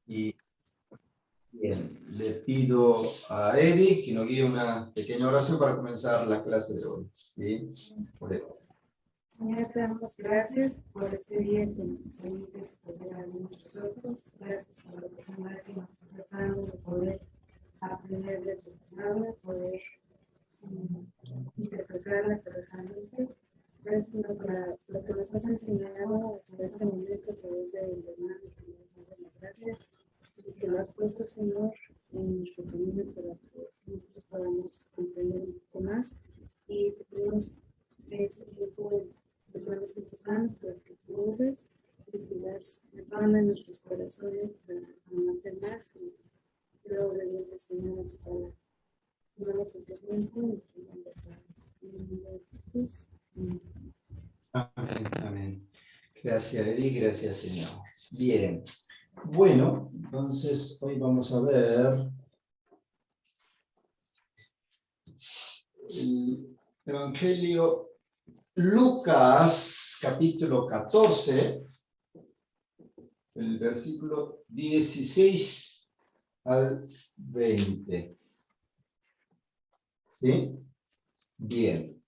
Y bien, le pido a Eric que nos guíe una pequeña oración para comenzar la clase de hoy. ¿Sí? Oremos. Señor, te damos gracias por este día que nos permites poder abrir nuestros ojos. Gracias por la oportunidad que nos estás dando de poder aprender de tu palabra, poder interpretarla correctamente. Gracias, Señor, por lo que nos has enseñado hasta este momento, que es el hermano que nos da la gracia y que lo has puesto, Señor, en nuestro camino para que nosotros podamos comprender un poco más. Y te pedimos este tiempo de manos en tus manos, para que tú obres y sigas preparando en nuestros corazones para amarte más y luego obediente, Señor, a tu palabra. Damos este tiempo en tu nombre, Padre. En el nombre de Jesús. Amén, amén. Gracias, Eric, gracias, Señor. Bien. Bueno, entonces hoy vamos a ver el Evangelio Lucas, capítulo 14, el versículo 16 al 20. ¿Sí? Bien.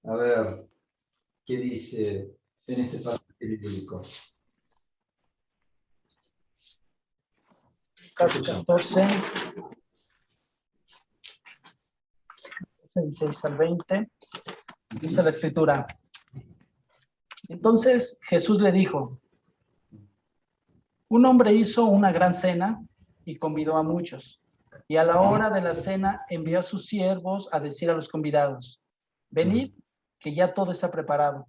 A ver, ¿qué dice en este pasaje bíblico? Lucas 14, 16 al 20, dice la escritura. Entonces Jesús le dijo: un hombre hizo una gran cena y convidó a muchos. Y a la hora de la cena envió a sus siervos a decir a los convidados: venid, que ya todo está preparado.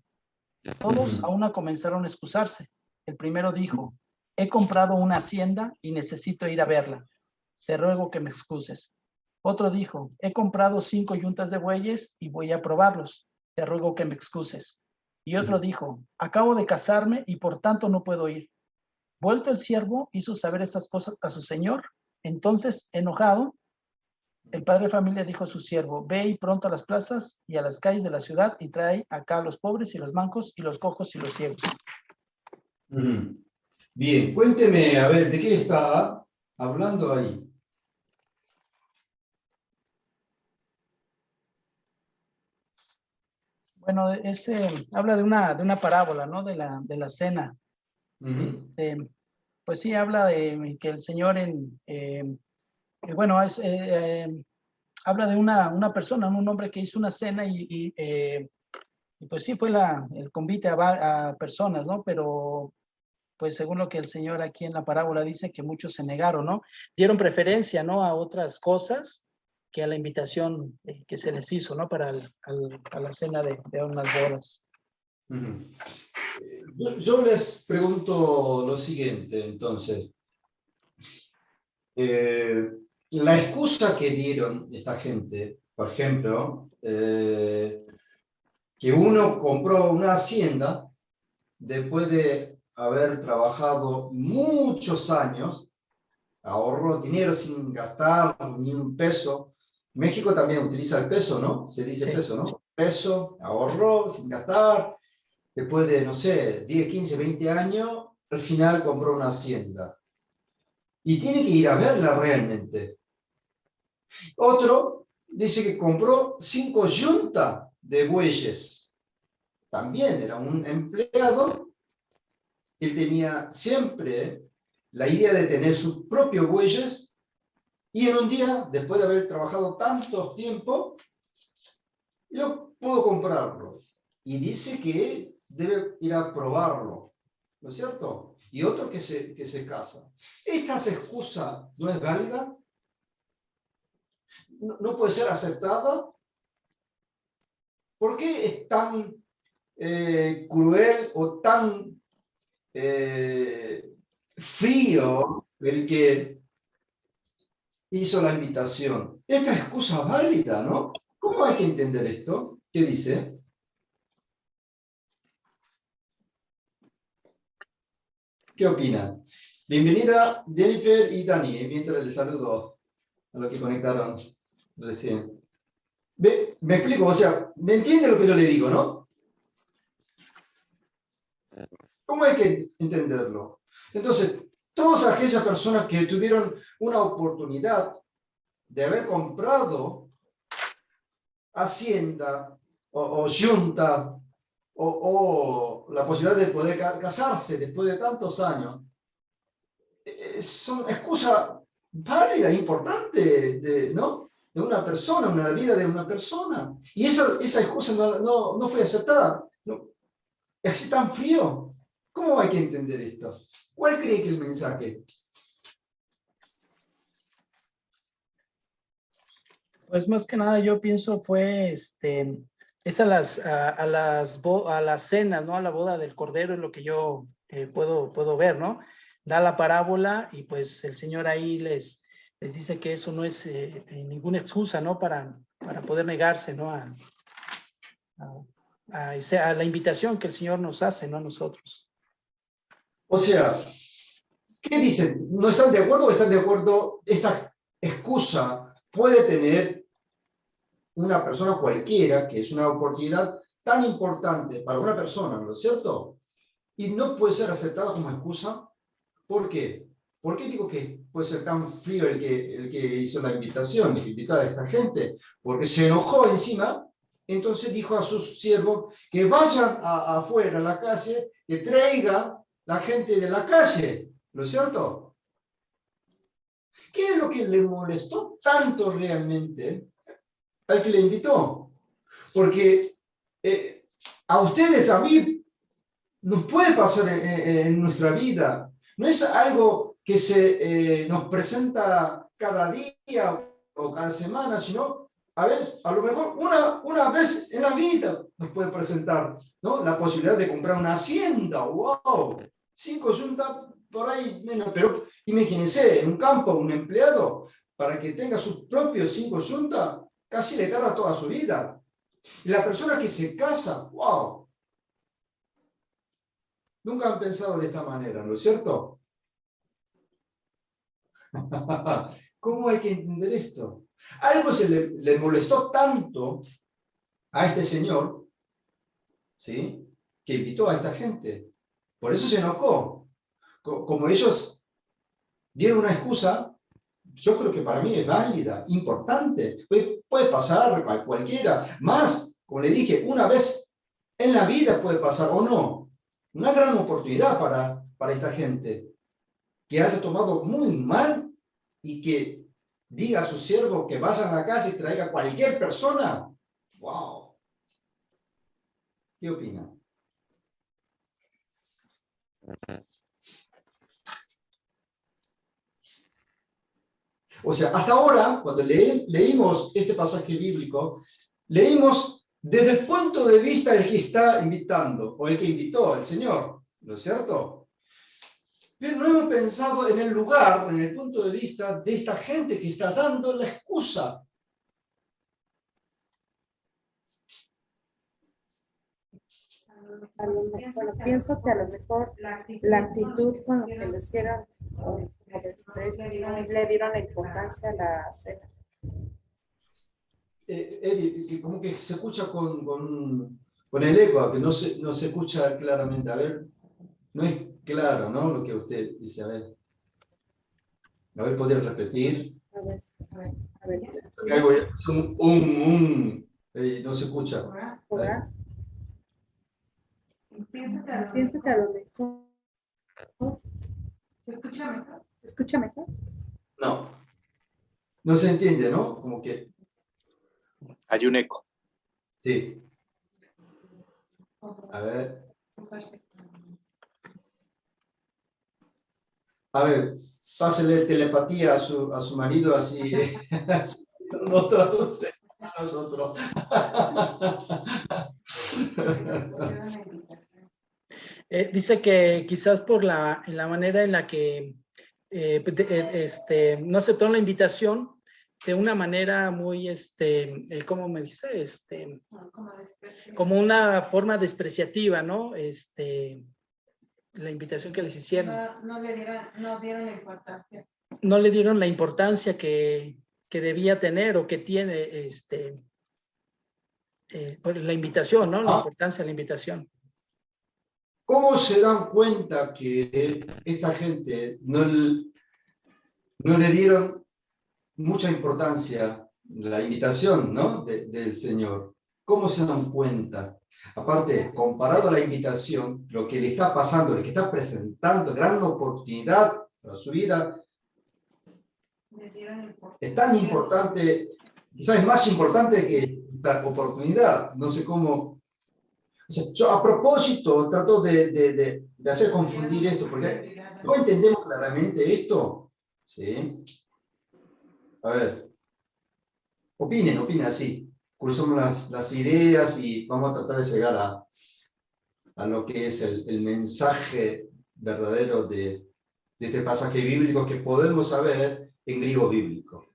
Todos a una comenzaron a excusarse. El primero dijo: he comprado una hacienda y necesito ir a verla. Te ruego que me excuses. Otro dijo: he comprado 5 yuntas de bueyes y voy a probarlos. Te ruego que me excuses. Y otro dijo: acabo de casarme y por tanto no puedo ir. Vuelto el siervo, hizo saber estas cosas a su señor. Entonces, enojado, el padre de familia dijo a su siervo: ve y pronto a las plazas y a las calles de la ciudad y trae acá a los pobres y los mancos y los cojos y los ciegos. Bien, cuénteme, a ver, ¿de qué está hablando ahí? Bueno, habla de una parábola, ¿no? De la cena. Pues sí, habla de que el Señor habla de una persona, un hombre que hizo una cena y pues sí fue el convite a personas, ¿no? Pero pues según lo que el Señor aquí en la parábola dice, que muchos se negaron, ¿no? Dieron preferencia, ¿no? A otras cosas que a la invitación que se les hizo, ¿no? Para la cena de unas bodas. Yo les pregunto lo siguiente, entonces. La excusa que dieron esta gente, por ejemplo, que uno compró una hacienda después de haber trabajado muchos años, ahorró dinero sin gastar ni un peso. México también utiliza el peso, ¿no? Se dice Sí. Peso, ¿no? Peso, ahorró sin gastar, después de, no sé, 10, 15, 20 años, al final compró una hacienda. Y tiene que ir a verla realmente. Otro dice que compró 5 yuntas de bueyes. También era un empleado. Él tenía siempre la idea de tener sus propios bueyes y en un día, después de haber trabajado tanto tiempo, yo puedo comprarlo. Y dice que debe ir a probarlo, ¿no es cierto? Y otro que se casa. ¿Esta excusa no es válida? ¿No puede ser aceptada? ¿Por qué es tan cruel o tan frío el que hizo la invitación? Esta excusa válida, ¿no? ¿Cómo hay que entender esto? ¿Qué dice? ¿Qué opinan? Bienvenida Jennifer y Dani, mientras les saludo a los que conectaron recién. Me explico, o sea, ¿me entiende lo que yo le digo, no? ¿Cómo hay que entenderlo? Entonces, todas aquellas personas que tuvieron una oportunidad de haber comprado hacienda o yunta o la posibilidad de poder casarse después de tantos años, son excusas válidas, importantes, ¿no? De una persona, una vida de una persona. Y esa excusa no fue aceptada. No, es tan frío. ¿Cómo hay que entender esto? ¿Cuál cree que es el mensaje? Pues más que nada yo pienso fue, es a las cenas, ¿no? A la boda del Cordero es lo que yo puedo ver, ¿no? Da la parábola y pues el Señor ahí les dice que eso no es ninguna excusa, ¿no? Para poder negarse, ¿no? A la invitación que el Señor nos hace, ¿no? A nosotros. O sea, ¿qué dicen? ¿No están de acuerdo o están de acuerdo? Esta excusa puede tener una persona cualquiera, que es una oportunidad tan importante para una persona, ¿no es cierto? Y no puede ser aceptada como excusa. ¿Por qué? ¿Por qué digo que puede ser tan frío el que hizo la invitación, el que invitó a esta gente? Porque se enojó encima, entonces dijo a sus siervos que vayan afuera a la calle, que traigan la gente de la calle, ¿no es cierto? ¿Qué es lo que le molestó tanto realmente al que le invitó? Porque a ustedes, a mí, nos puede pasar en nuestra vida. No es algo que nos presenta cada día o cada semana, sino a lo mejor una vez en la vida nos puede presentar, ¿no? La posibilidad de comprar una hacienda. ¡Wow! 5 yuntas por ahí menos. Pero imagínense, en un campo, un empleado, para que tenga sus propios 5 yuntas, casi le tarda toda su vida. Y la persona que se casa, ¡wow! Nunca han pensado de esta manera, ¿no es cierto? ¿Cómo hay que entender esto? Algo le molestó tanto a este señor, ¿sí? Que invitó a esta gente. Por eso se enojó. Como ellos dieron una excusa, yo creo que para mí es válida, importante. Puede pasar a cualquiera. Más, como le dije, una vez en la vida puede pasar o no. Una gran oportunidad para esta gente que haya tomado muy mal y que diga a sus siervos que vayan a la casa y traiga a cualquier persona. ¡Wow! ¿Qué opina? O sea, hasta ahora, cuando leímos este pasaje bíblico, leímos desde el punto de vista del que está invitando, o el que invitó, el Señor, ¿no es cierto? Pero no hemos pensado en el lugar, en el punto de vista de esta gente que está dando la excusa. A lo mejor, pienso que a lo mejor la actitud con lo que lo hicieron, o desprecio, no le dieron la importancia a la cena. Eddie, como que se escucha con el eco, que no se escucha claramente. A ver, no es claro, ¿no? Lo que usted dice. A ver, ¿podría repetir? A ver, a ver. Acá es no se escucha. ¿Hola? Pienso que a lo mejor. ¿Se escucha mejor? ¿Se escucha mejor? No, no se entiende, ¿no? Como que, Hay un eco. sí. A ver. A ver, pásele telepatía a su marido, así no traduce a nosotros. Dice que quizás por en la manera en la que no aceptó la invitación de una manera muy, ¿cómo me dice? Como una forma despreciativa, ¿no? La invitación que les hicieron. No dieron la importancia. No le dieron la importancia que debía tener o que tiene la invitación, ¿no? La importancia de la invitación. ¿Cómo se dan cuenta que esta gente no le dieron mucha importancia la invitación, ¿no? del Señor? ¿Cómo se dan cuenta? Aparte, comparado a la invitación, lo que le está pasando, lo que está presentando, gran oportunidad para su vida, es tan importante, quizás es más importante que esta oportunidad. No sé cómo. O sea, yo a propósito trato de hacer confundir esto, porque no entendemos claramente esto. ¿Sí? A ver, opinen así. Cruzamos las ideas y vamos a tratar de llegar a lo que es el mensaje verdadero de este pasaje bíblico que podemos saber en griego bíblico.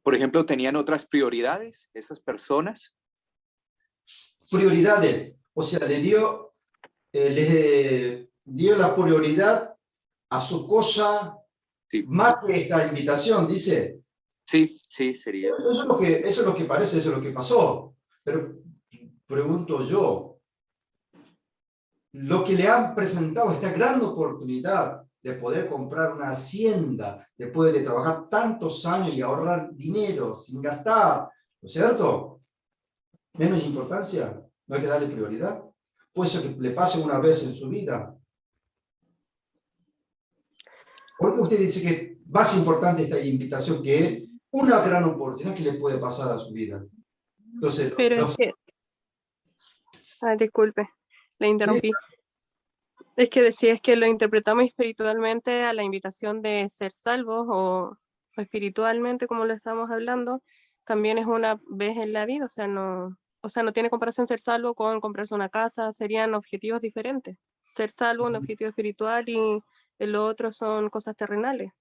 Por ejemplo, ¿tenían otras prioridades esas personas? Prioridades, o sea, le dio la prioridad a su cosa, Sí. más que esta invitación, dice. Sí, sí, sería. Eso es lo que parece, eso es lo que pasó. Pero pregunto yo, lo que le han presentado, esta gran oportunidad de poder comprar una hacienda, después de trabajar tantos años y ahorrar dinero sin gastar, ¿no es cierto? Menos importancia, no hay que darle prioridad. Puede ser que le pase una vez en su vida. ¿Por qué usted dice que es más importante esta invitación que una gran oportunidad que le puede pasar a su vida? Entonces, Pero es que, disculpe, le interrumpí. Es que decía, es que lo interpretamos espiritualmente a la invitación de ser salvos o espiritualmente, como lo estamos hablando, también es una vez en la vida, o sea, no tiene comparación ser salvo con comprarse una casa, serían objetivos diferentes. Ser salvo, un objetivo espiritual, y lo otro son cosas terrenales.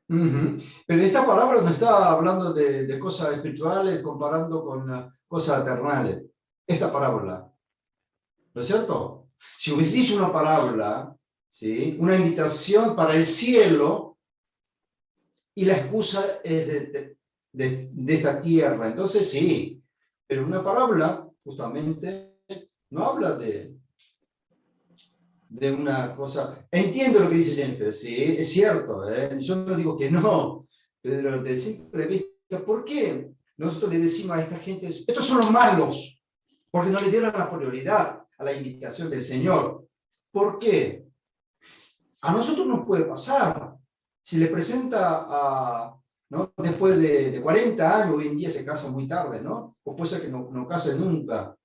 Pero esta palabra no está hablando de cosas espirituales comparando con cosas terrenales. Esta parábola, ¿no es cierto? Si hubiese dicho una parábola, ¿sí? Una invitación para el cielo, y la excusa es de esta tierra, entonces sí, pero una parábola justamente no habla de una cosa. Entiendo lo que dice Jennifer, sí, es cierto, yo no digo que no, pero desde el simple vista, ¿por qué nosotros le decimos a esta gente, estos son los malos? Porque no le dieron la prioridad a la invitación del Señor. ¿Por qué? A nosotros nos puede pasar. Si le presenta ¿no? Después de 40 años, hoy en día se casa muy tarde, ¿no? O puede ser que no case nunca.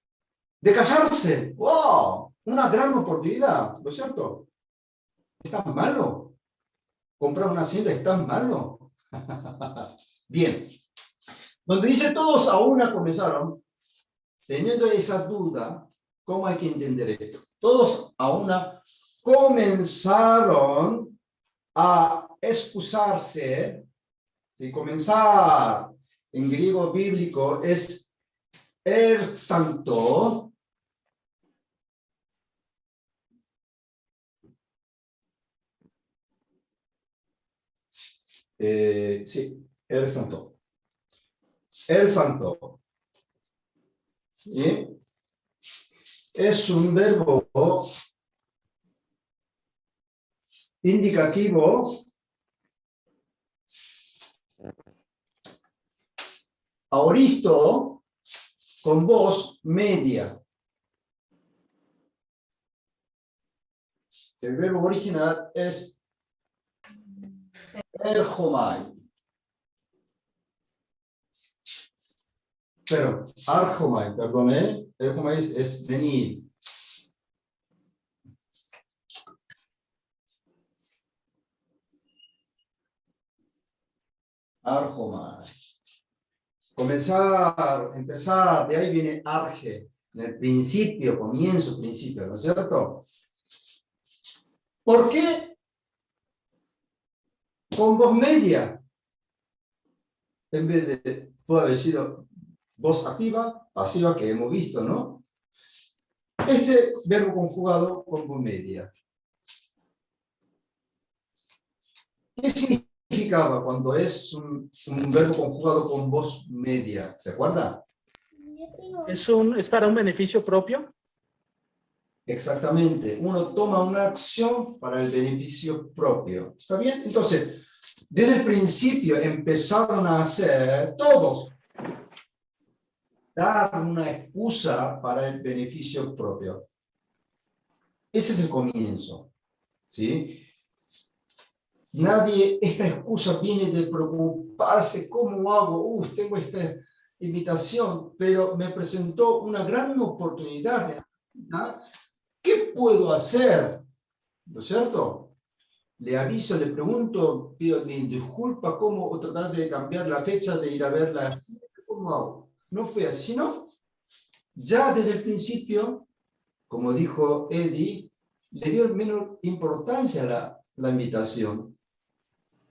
De casarse, ¡wow! Una gran oportunidad, ¿no es cierto? ¿Es tan malo? ¿Comprar una hacienda es tan malo? Bien. Donde dice todos a una comenzaron, teniendo esa duda, ¿cómo hay que entender esto? Todos a una comenzaron a excusarse. Si comenzar en griego bíblico es santo. Sí, el santo. El santo. ¿Sí? Es un verbo indicativo aoristo con voz media. El verbo original es erhomai. Pero, arhomai, perdón, erhomai es venir. Arhomai. Comenzar, empezar, de ahí viene arge, en el principio, comienzo, principio, ¿no es cierto? ¿Por qué con voz media? En vez de, puede haber sido voz activa, pasiva, que hemos visto, ¿no? Este verbo conjugado con voz media. ¿Qué significaba cuando es un verbo conjugado con voz media? ¿Se acuerda? ¿Es para un beneficio propio? Exactamente. Uno toma una acción para el beneficio propio. ¿Está bien? Entonces, desde el principio empezaron a hacer todos dar una excusa para el beneficio propio. Ese es el comienzo. ¿Sí? Nadie, esta excusa viene de preocuparse, ¿cómo hago? Tengo esta invitación, pero me presentó una gran oportunidad. ¿No? ¿Qué puedo hacer? ¿No es cierto? Le aviso, le pregunto, pido disculpa, ¿cómo? O tratar de cambiar la fecha de ir a verla. ¿Cómo hago? No fue así, ¿no? Ya desde el principio, como dijo Eddie, le dio menos importancia a la invitación.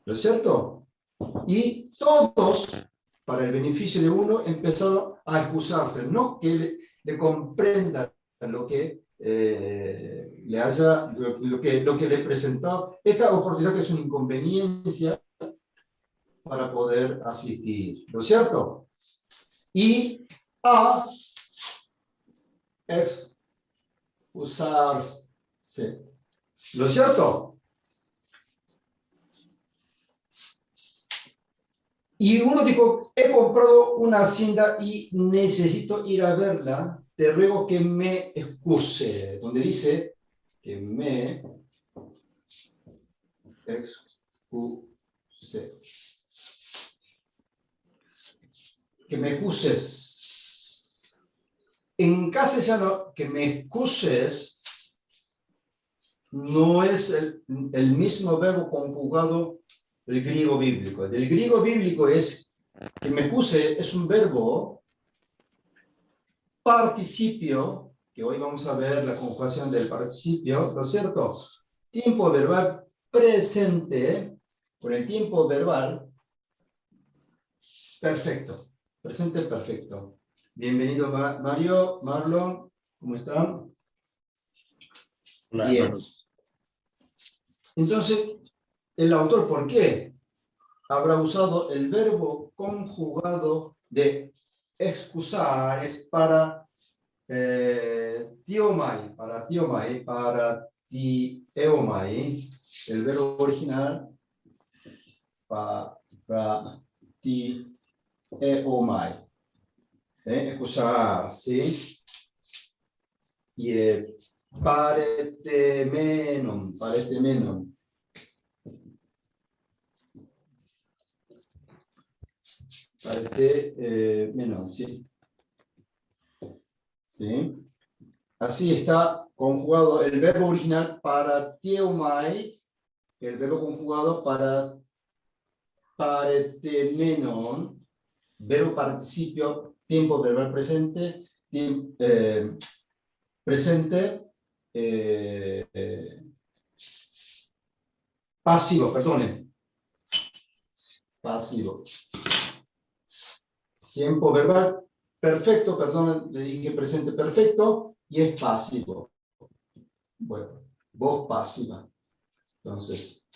¿No es cierto? Y todos, para el beneficio de uno, empezaron a excusarse. No que le comprendan lo que le haya, lo que le presentó. Esta oportunidad que es una inconveniencia para poder asistir. ¿No es cierto? Y a excusarse. ¿No es cierto? Y uno dijo, he comprado una hacienda y necesito ir a verla, te ruego que me excuse. Donde dice que me excuse. Que me excuses. En castellano, que me excuses no es el mismo verbo conjugado del griego bíblico. Del griego bíblico es que me excuse, es un verbo participio, que hoy vamos a ver la conjugación del participio, ¿no es cierto? Tiempo verbal presente, con el tiempo verbal perfecto, presente perfecto. Bienvenido Mario, Marlon, ¿cómo están? Hola, Bien. hermanos. Entonces, el autor, ¿por qué habrá usado el verbo conjugado de excusar? Es para tiomai, para tieomai, el verbo original para tieomai. Excusar, ¿sí? Y paretemenon. Menos, ¿sí? ¿Sí? Así está conjugado el verbo original para tiomai, el verbo conjugado para paretemenon, verbo participio, tiempo verbal presente, pasivo, perdonen. Pasivo. Tiempo verbal perfecto, perdón, le dije presente perfecto, y es pasivo. Bueno, voz pasiva. Entonces,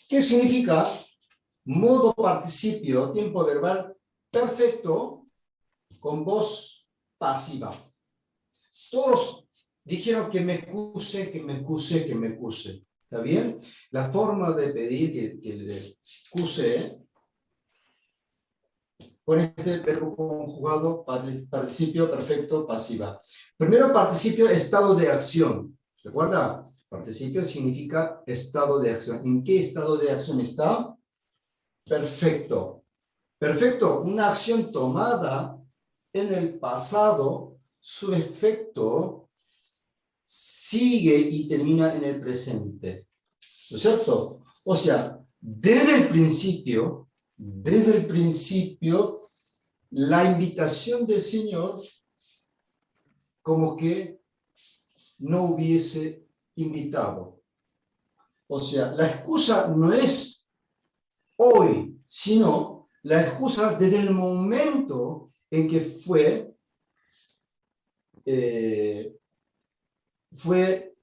¿qué significa modo participio, tiempo verbal perfecto con voz pasiva? Todos dijeron que me excuse, que me excuse, que me excuse. ¿Está bien? La forma de pedir que le excuse con este verbo conjugado, participio perfecto, pasiva. Primero, participio, estado de acción. ¿Recuerda? Participio significa estado de acción. ¿En qué estado de acción está? Perfecto. Perfecto, una acción tomada en el pasado, su efecto sigue y termina en el presente. ¿No es cierto? O sea, desde el principio, la invitación del Señor como que no hubiese invitado. O sea, la excusa no es hoy, sino la excusa desde el momento en que fue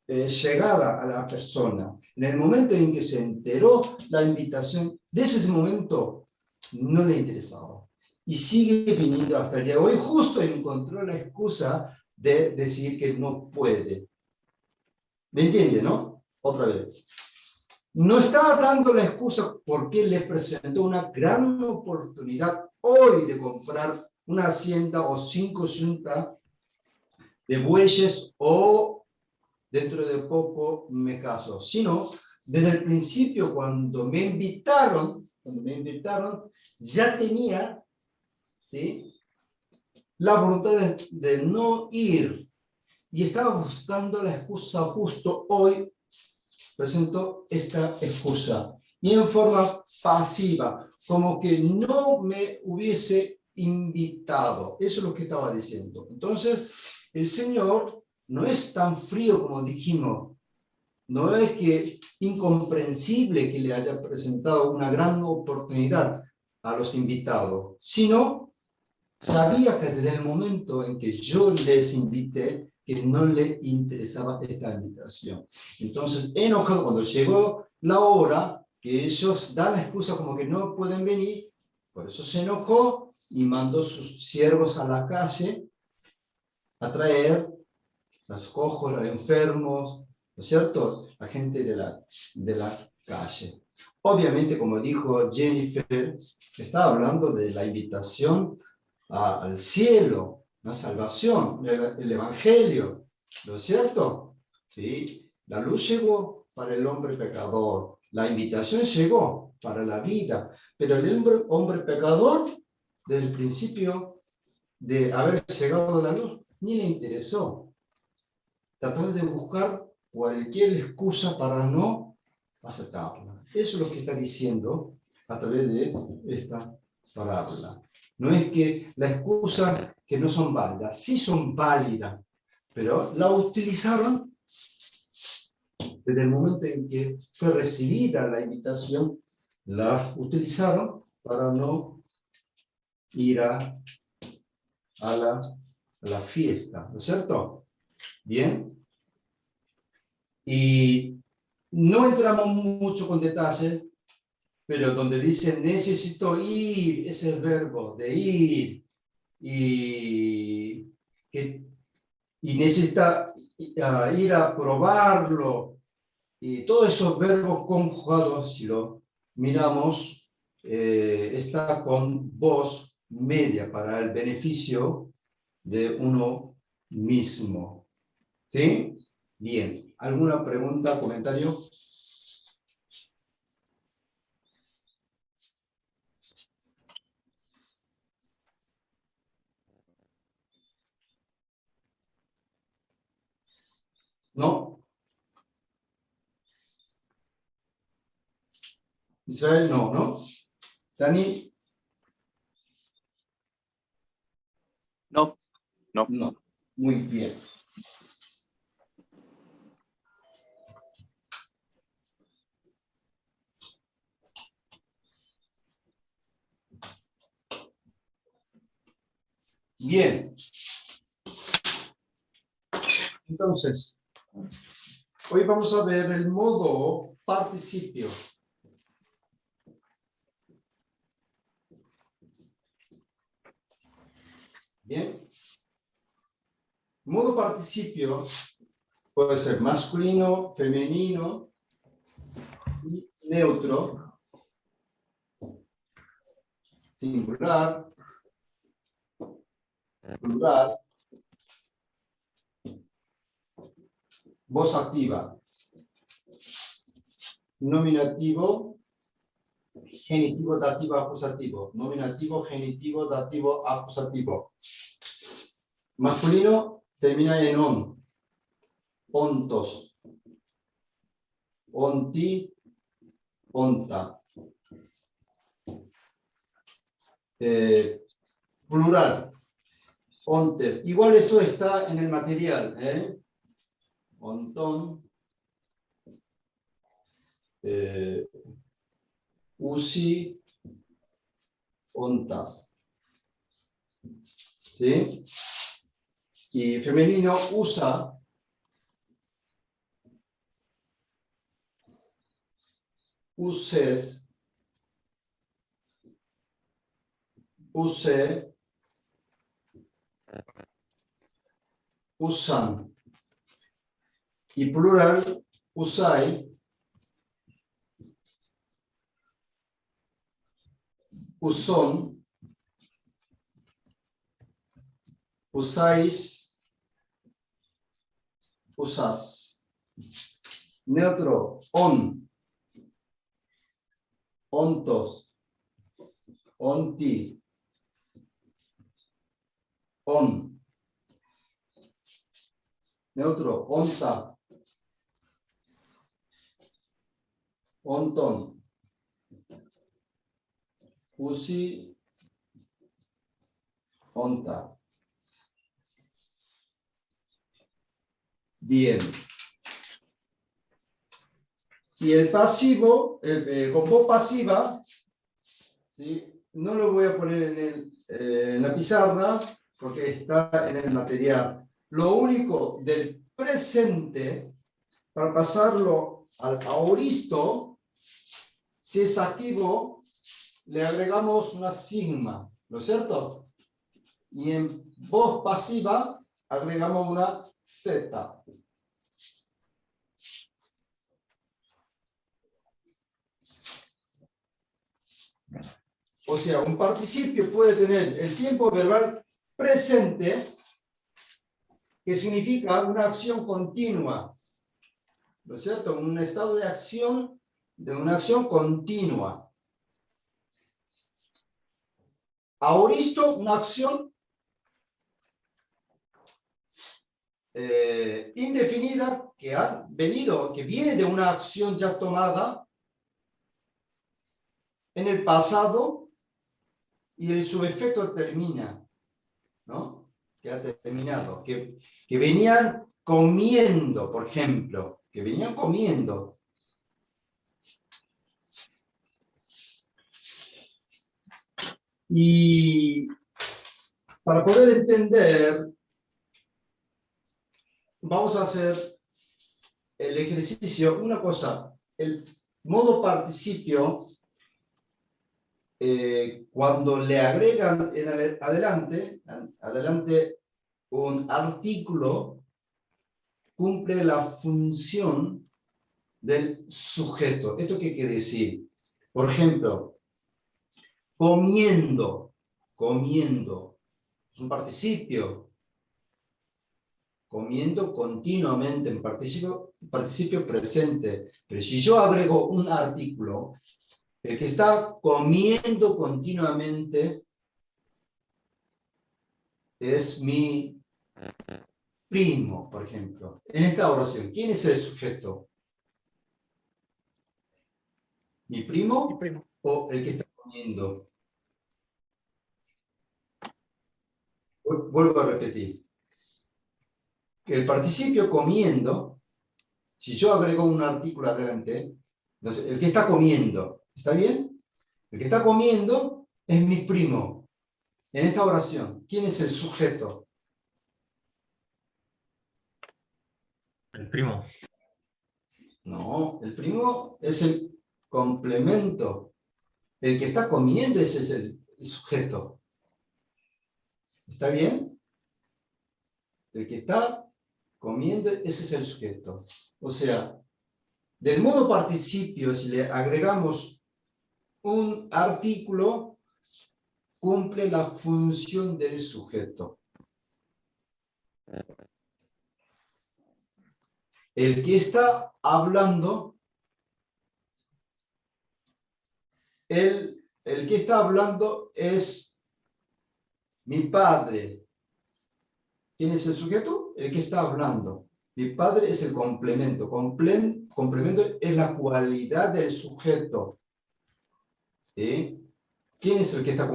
llegada a la persona. En el momento en que se enteró la invitación, desde ese momento no le interesaba. Y sigue viniendo hasta el día de hoy. Justo encontró la excusa de decir que no puede. ¿Me entiende, no? Otra vez. No estaba dando la excusa porque le presentó una gran oportunidad hoy de comprar una hacienda o 5 yuntas de bueyes o dentro de poco me caso. Sino, desde el principio cuando me invitaron, ya tenía, ¿sí?, la voluntad de no ir. Y estaba buscando la excusa justo hoy. Presento esta excusa. Y en forma pasiva, como que no me hubiese invitado. Eso es lo que estaba diciendo. Entonces, el Señor no es tan frío como dijimos. No es que incomprensible que le haya presentado una gran oportunidad a los invitados, sino sabía que desde el momento en que yo les invité, que no le interesaba esta invitación. Entonces, enojado, cuando llegó la hora, que ellos dan la excusa como que no pueden venir, por eso se enojó y mandó sus siervos a la calle a traer los cojos, los enfermos, ¿no es cierto?, la gente de la calle. Obviamente, como dijo Jennifer, está hablando de la invitación al cielo, la salvación, el evangelio, ¿no es cierto? ¿Sí? La luz llegó para el hombre pecador, la invitación llegó para la vida, pero el hombre pecador, desde el principio de haber llegado a la luz, ni le interesó. Trató de buscar cualquier excusa para no aceptarla. Eso es lo que está diciendo a través de esta parábola. No es que las excusas que no son válidas, sí son válidas, pero la utilizaron desde el momento en que fue recibida la invitación, la utilizaron para no ir a la fiesta, ¿no es cierto? Bien. Y no entramos mucho con detalle, pero donde dice necesito ir, ese verbo de ir, y necesita ir a probarlo, y todos esos verbos conjugados, si lo miramos, está con voz media para el beneficio de uno mismo. ¿Sí? Bien. ¿Alguna pregunta, comentario? ¿No? Israel, no, ¿no? Dani, No, no. no. Muy bien. Bien. Entonces, hoy vamos a ver el modo participio. Bien. Modo participio puede ser masculino, femenino, y neutro, singular, plural, voz activa, nominativo, genitivo, dativo, acusativo, nominativo, genitivo, dativo, acusativo. Masculino termina en on, ontos, onti, onta. Plural, ontes. Igual esto está en el material, ontón, usi, ontas. ¿Sí? Y femenino usa, uses, use, usan. Y plural, usai, usón, usáis, usas. Neutro, on, ontos, onti, on. Neutro, onta, onton, usi, onta. Bien. Y el pasivo, con voz pasiva, ¿sí? No lo voy a poner en la pizarra porque está en el material. Lo único del presente, para pasarlo al aoristo, si es activo, le agregamos una sigma, ¿no es cierto? Y en voz pasiva, agregamos una z. O sea, un participio puede tener el tiempo verbal presente, que significa una acción continua, ¿no es cierto? Un estado de una acción continua. Aoristo, una acción indefinida que viene de una acción ya tomada en el pasado y su efecto termina, ¿no? Que ha terminado, que venían comiendo, por ejemplo, que venían comiendo. Y para poder entender, vamos a hacer el ejercicio, una cosa, el modo participio, cuando le agregan adelante un artículo, cumple la función del sujeto. ¿Esto qué quiere decir? Por ejemplo, comiendo, comiendo, es un participio, comiendo continuamente, en participio presente. Pero si yo agrego un artículo, el que está comiendo continuamente es mi primo, por ejemplo. En esta oración, ¿quién es el sujeto? ¿Mi primo, Mi primo. o el que está comiendo? Vuelvo a repetir. Que el participio comiendo, si yo agrego un artículo adelante, entonces el que está comiendo, ¿está bien? El que está comiendo es mi primo. En esta oración, ¿quién es el sujeto? El primo. No, el primo es el complemento. El que está comiendo, ese es el sujeto. ¿Está bien? El que está comiendo, ese es el sujeto. O sea, del modo participio, si le agregamos un artículo, cumple la función del sujeto. El que está hablando, el que está hablando es mi padre. ¿Quién es el sujeto? El que está hablando. Mi padre es el complemento. Complemento es la cualidad del sujeto. ¿Sí? ¿Quién es el que está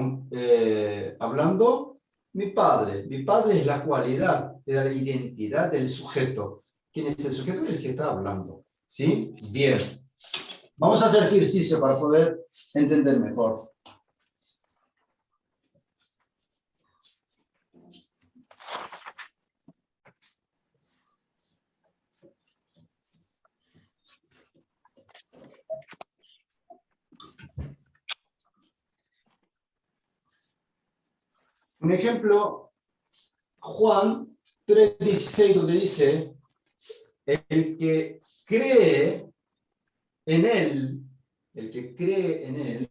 hablando? Mi padre. Mi padre es la cualidad, es la identidad del sujeto. ¿Quién es el sujeto? El que está hablando. ¿Sí? Bien. Vamos a hacer ejercicio para poder entender mejor. Un ejemplo, Juan 3:16, donde dice, el que cree en él, el que cree en él,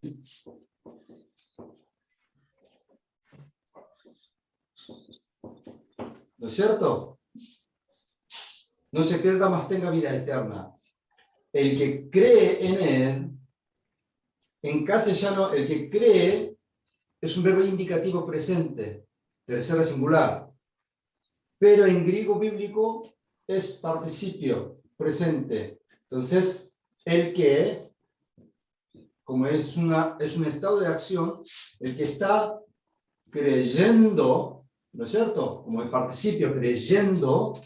¿no es cierto? No se pierda, mas tenga vida eterna. El que cree en él, en castellano, el que cree es un verbo indicativo presente, tercera singular. Pero en griego bíblico es participio presente. Entonces, el que, como es un estado de acción, el que está creyendo, ¿no es cierto? Como el participio, creyendo,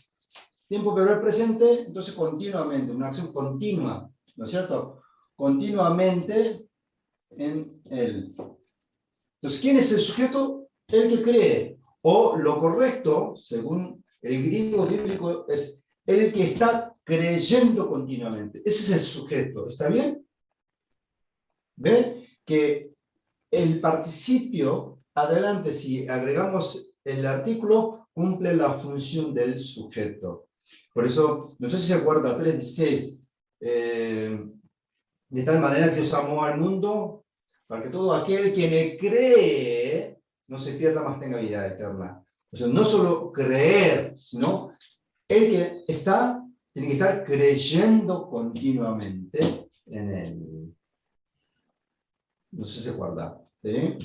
tiempo verbal presente, entonces continuamente, una acción continua, ¿no es cierto? Continuamente en él. Entonces, ¿quién es el sujeto? El que cree. O lo correcto, según el griego bíblico, es el que está creyendo continuamente. Ese es el sujeto. ¿Está bien? ¿Ve? Que el participio, adelante, si agregamos el artículo, cumple la función del sujeto. Por eso, no sé si se acuerda, 3:16, de tal manera que os amó al mundo, para que todo aquel que le cree no se pierda, más tenga vida eterna. O sea, no solo creer, sino el que está, tiene que estar creyendo continuamente en él. No sé si se acuerda. ¿Sí?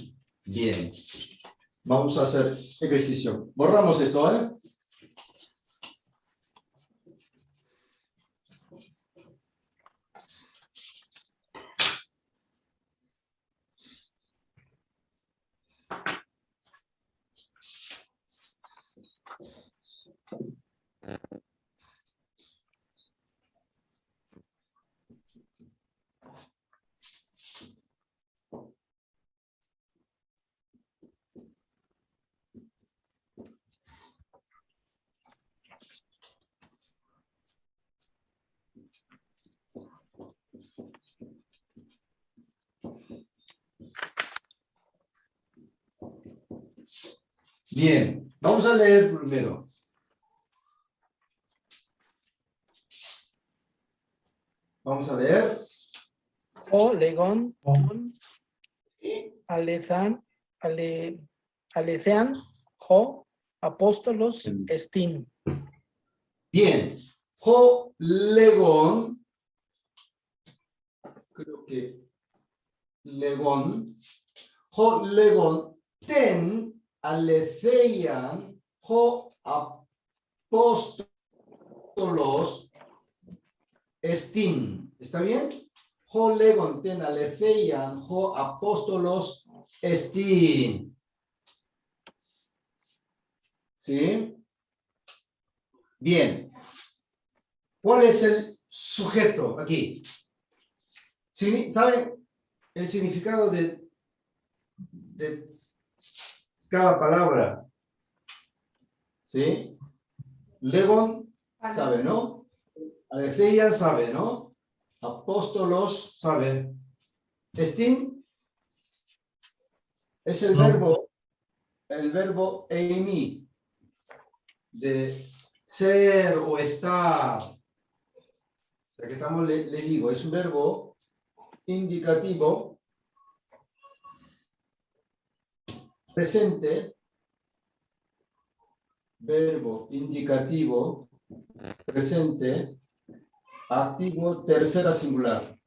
Bien. Vamos a hacer ejercicio. Borramos esto, ¿eh? Bien, vamos a leer primero. Vamos a leer. O legón, alezan, alecean, jo, apóstolos, estin. Bien. Jo legón. Creo que legón. Jo legón. Ten aleceian. Jo apóstolos. Estin. ¿Está bien? Jo legon ten aleceian, jo apóstolos estin. ¿Sí? Bien. ¿Cuál es el sujeto aquí? ¿Saben el significado de cada palabra? ¿Sí? Legon sabe, ¿no? Aleceian sabe, ¿no? Apóstolos sabe. Estin es el verbo eimi, de ser o estar. Aquí estamos, le digo, es un verbo indicativo presente, verbo indicativo presente, activo, tercera singular.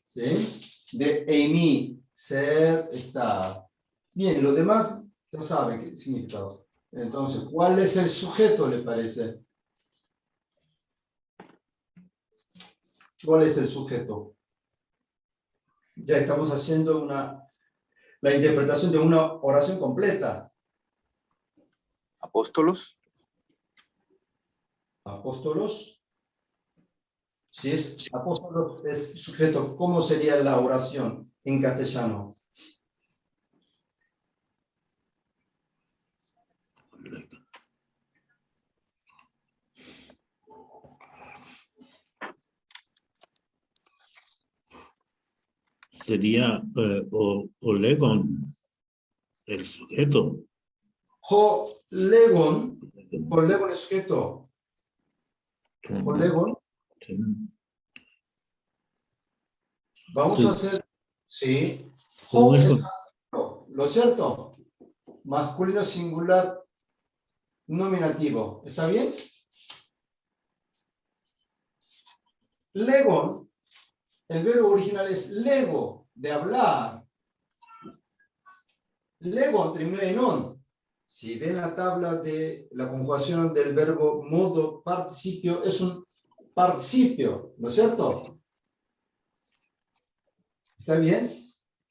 ¿Sí? De eimi, ser, estar. Bien, lo demás ya saben qué significado. Entonces, ¿cuál es el sujeto, le parece? ¿Cuál es el sujeto? Ya estamos haciendo la interpretación de una oración completa. Apóstolos. Apóstolos. Si es apóstolos es sujeto, ¿cómo sería la oración en castellano? Sería Olegon, el sujeto. Ho legon, con legon es sujeto. Ho legon. Vamos a hacer, sí. Ho es artículo, ¿lo cierto? Masculino singular nominativo. ¿Está bien? Legon, el verbo original es lego, de hablar. Legon termina en on. Si ven la tabla de la conjugación del verbo modo participio, es un participio, ¿no es cierto? ¿Está bien?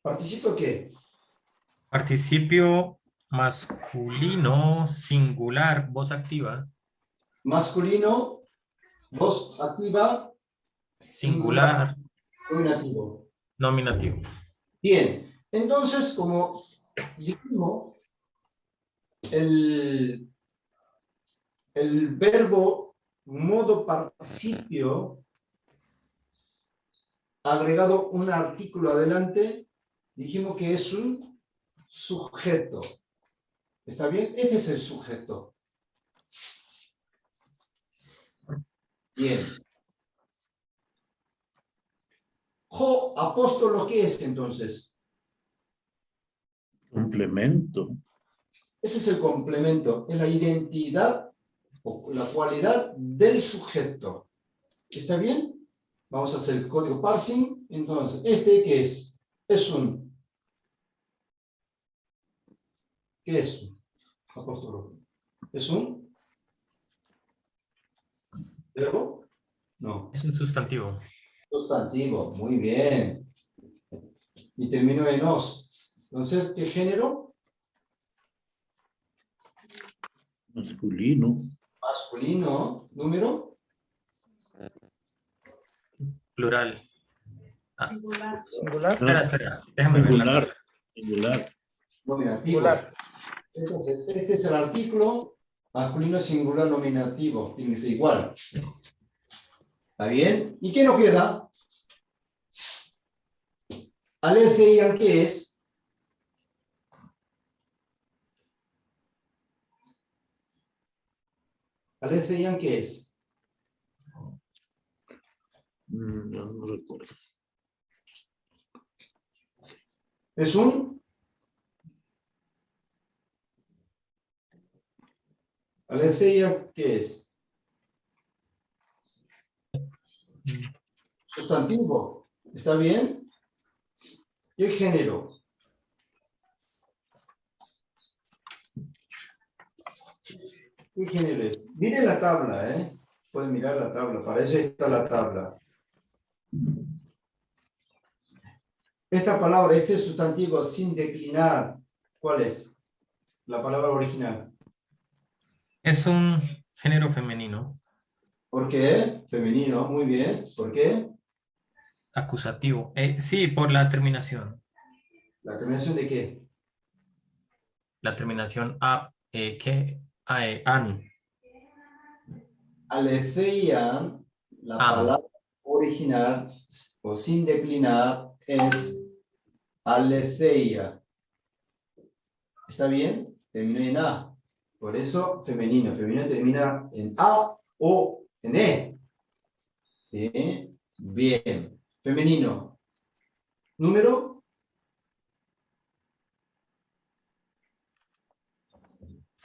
¿Participio qué? Participio masculino singular, voz activa. Masculino, voz activa, Singular, nominativo. nominativo. Bien, entonces, como dijimos, el verbo modo participio agregado un artículo adelante, dijimos que es un sujeto. ¿Está bien? Este es el sujeto. Bien. Jo apóstolo, ¿qué es entonces? Complemento. Este es el complemento, es la identidad o la cualidad del sujeto. ¿Está bien? Vamos a hacer el código parsing. Entonces, ¿este qué es? Es un... ¿Qué es? Apóstolo. ¿Es un verbo? No. Es un sustantivo. Sustantivo. Muy bien. Y termino en os. Entonces, ¿qué género? Masculino. Masculino. ¿Número? Plural. Singular. Singular. Espera. Déjame ver la Singular. Singular. Nominativo. Singular. Entonces, este es el artículo masculino singular nominativo. Tiene que ser igual. ¿Está bien? ¿Y qué nos queda? Aleceian, ¿qué es? Aleceian, ¿qué es? No recuerdo. ¿Es un? Aletheia, ¿qué es? Sustantivo. ¿Está bien? ¿Qué género? ¿Qué género es? Miren la tabla, ¿eh? Pueden mirar la tabla. Para eso está la tabla. Esta palabra, este sustantivo sin declinar, ¿cuál es? La palabra original. Es un género femenino. ¿Por qué? Femenino, muy bien. ¿Por qué? Acusativo. Sí, por la terminación. ¿La terminación de qué? La terminación ap, que, an. Aletheian, la Am. palabra original o sin declinar es aletheia. ¿Está bien? Termina en A. Por eso femenino. Femenino termina en A o en E. ¿Sí? Bien. Femenino. ¿Número?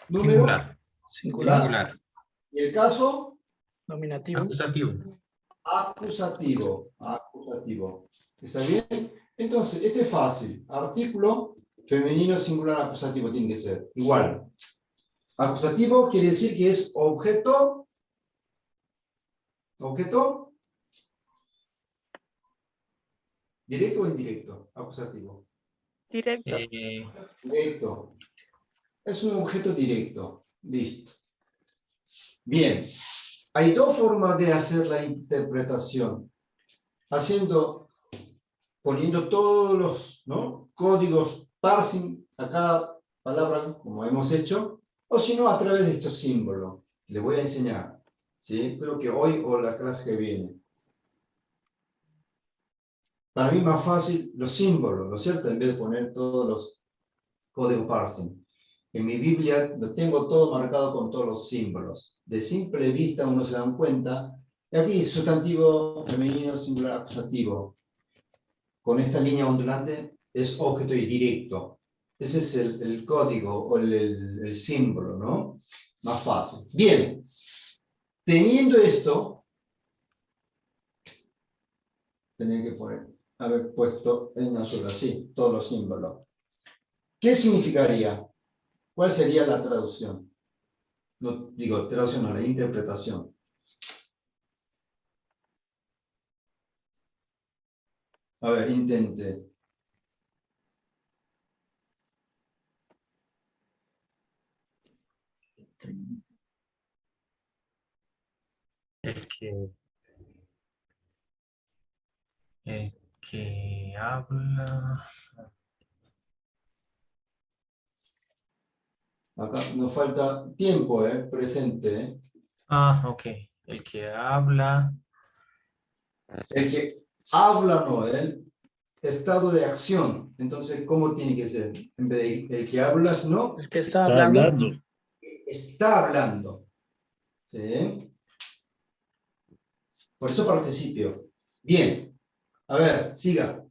¿Número? Singular. Singular. Singular. ¿Y el caso? Nominativo. Acusativo. Acusativo. Acusativo. ¿Está bien? Entonces, este es fácil. Artículo femenino singular acusativo tiene que ser igual. Acusativo quiere decir que es objeto. ¿Objeto? ¿Directo o indirecto? Acusativo. Directo. Directo. Es un objeto directo. Listo. Bien. Hay dos formas de hacer la interpretación. Poniendo todos los, ¿no?, códigos parsing a cada palabra, como hemos hecho, o si no, a través de estos símbolos. Les voy a enseñar. ¿Sí? Creo que hoy o la clase que viene. Para mí más fácil los símbolos, ¿no es cierto? En vez de poner todos los códigos parsing. En mi Biblia lo tengo todo marcado con todos los símbolos. De simple vista uno se da cuenta. Aquí sustantivo femenino singular acusativo. Con esta línea ondulante es objeto directo. Ese es el código o el símbolo, ¿no? Más fácil. Bien. Teniendo esto, tenía que haber puesto en una sola, así, todos los símbolos. ¿Qué significaría? ¿Cuál sería la traducción? No, digo, traducción no, la interpretación. A ver, intente. El que habla. Acá nos falta tiempo, presente. Ah, ok. El que habla. El que habla, no, el estado de acción. Entonces, ¿cómo tiene que ser? En vez de el que hablas, no, El que está Está hablando. hablando. está hablando. ¿Sí? Por eso participio. Bien. A ver, siga.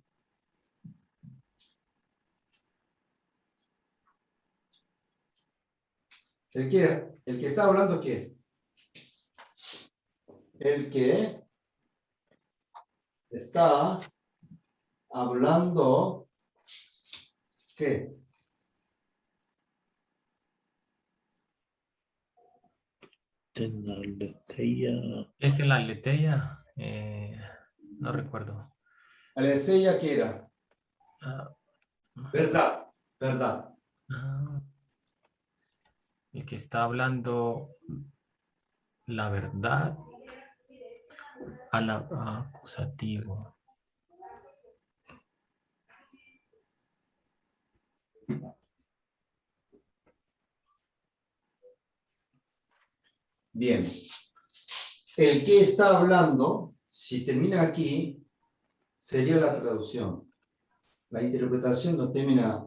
El que está hablando, ¿qué? El que está hablando, ¿qué? Tenaletheia. ¿Es el aletheia? No recuerdo. Aletheia, ¿qué era? Ah, Verdad, verdad. ah, el que está hablando la verdad. Acusativo. Bien. El que está hablando, si termina aquí, sería la traducción. La interpretación no termina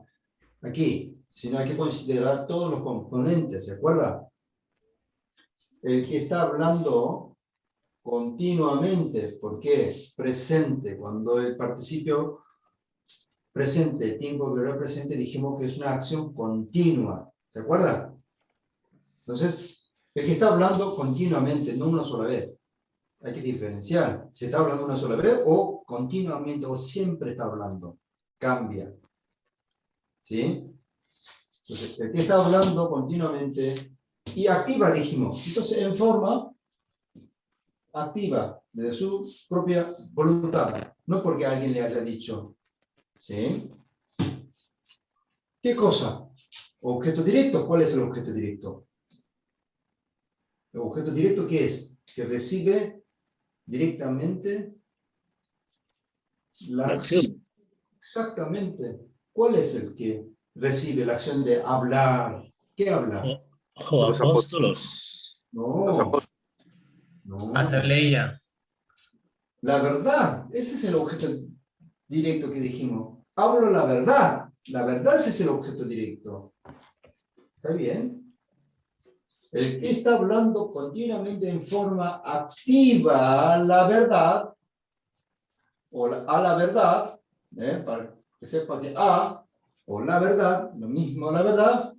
aquí, sino hay que considerar todos los componentes, ¿se acuerda? El que está hablando continuamente, ¿por qué? Presente, cuando el participio presente, el tiempo verbal presente, dijimos que es una acción continua, ¿se acuerda? Entonces, el que está hablando continuamente, no una sola vez. Hay que diferenciar. Si está hablando una sola vez o continuamente o siempre está hablando. Cambia. ¿Sí? Entonces, el que está hablando continuamente y activa, dijimos. Entonces, en forma activa, de su propia voluntad. No porque alguien le haya dicho. ¿Sí? ¿Qué cosa? Objeto directo. ¿Cuál es el objeto directo? ¿El objeto directo qué es? Que recibe directamente la La acción. Exactamente. ¿Cuál es el que recibe la acción de hablar? ¿Qué habla? Los apóstolos. No, no. Azaleia. La verdad, ese es el objeto directo que dijimos. Hablo la verdad. La verdad ese es el objeto directo. ¿Está bien? El que está hablando continuamente en forma activa la verdad, o a la verdad, para que sepa que a o la verdad, lo mismo la verdad,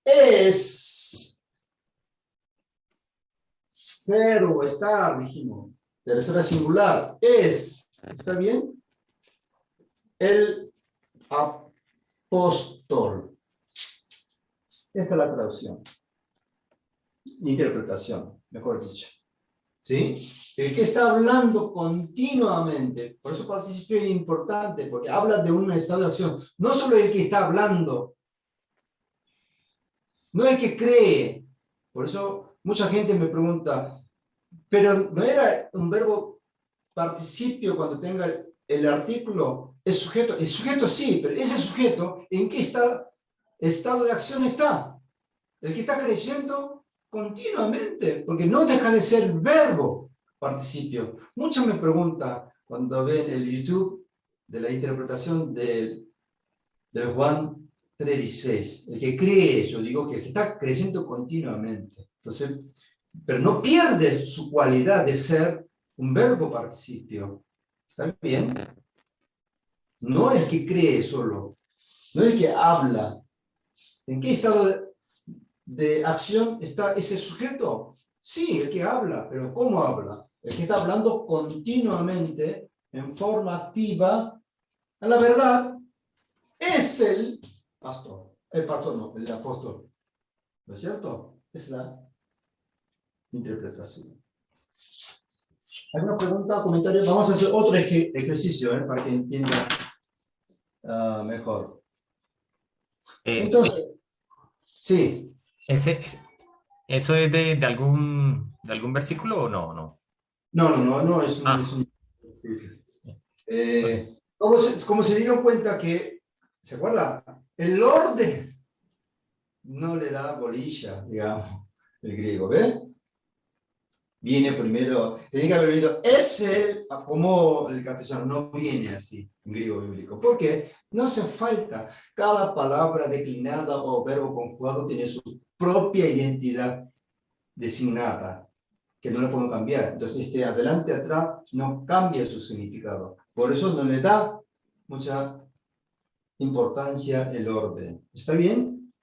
es ser o estar, dijimos. Tercera singular, es, ¿está bien? El apóstol. Esta es la traducción. Interpretación, mejor dicho. ¿Sí? El que está hablando continuamente, por eso participio es importante, porque habla de un estado de acción. No solo el que está hablando, no el que cree. Por eso mucha gente me pregunta, pero ¿no era un verbo participio cuando tenga el artículo? ¿Es sujeto? El sujeto sí, pero ese sujeto, ¿en qué estado de acción está? El que está creciendo continuamente, porque no deja de ser verbo participio. Muchos me preguntan cuando ven el YouTube de la interpretación del Juan 3:16. El que cree, yo digo que el que está creciendo continuamente. Entonces, pero no pierde su cualidad de ser un verbo participio. ¿Está bien? No el que cree solo, no el que habla. ¿En qué estado de acción está ese sujeto? Sí, el que habla, pero ¿cómo habla? El que está hablando continuamente, en forma activa, a la verdad, es el pastor. El pastor no, el apóstol. ¿No es cierto? Es la interpretación. ¿Alguna pregunta o comentario? Vamos a hacer otro ejercicio para que entienda mejor. Entonces, sí. ¿Eso es de algún versículo o no? No, es un... Ah. Sí, sí. ¿Cómo se dieron cuenta que, ¿se acuerdan? El orden no le da bolilla, digamos, el griego, ¿ven? Viene primero, tenía que haber venido, es el, como el castellano no viene así, en griego bíblico. ¿Por qué? No hace falta. Cada palabra declinada o verbo conjugado tiene su propia identidad designada, que no la podemos cambiar. Entonces, adelante, atrás, no cambia su significado. Por eso no le da mucha importancia el orden. ¿Está bien?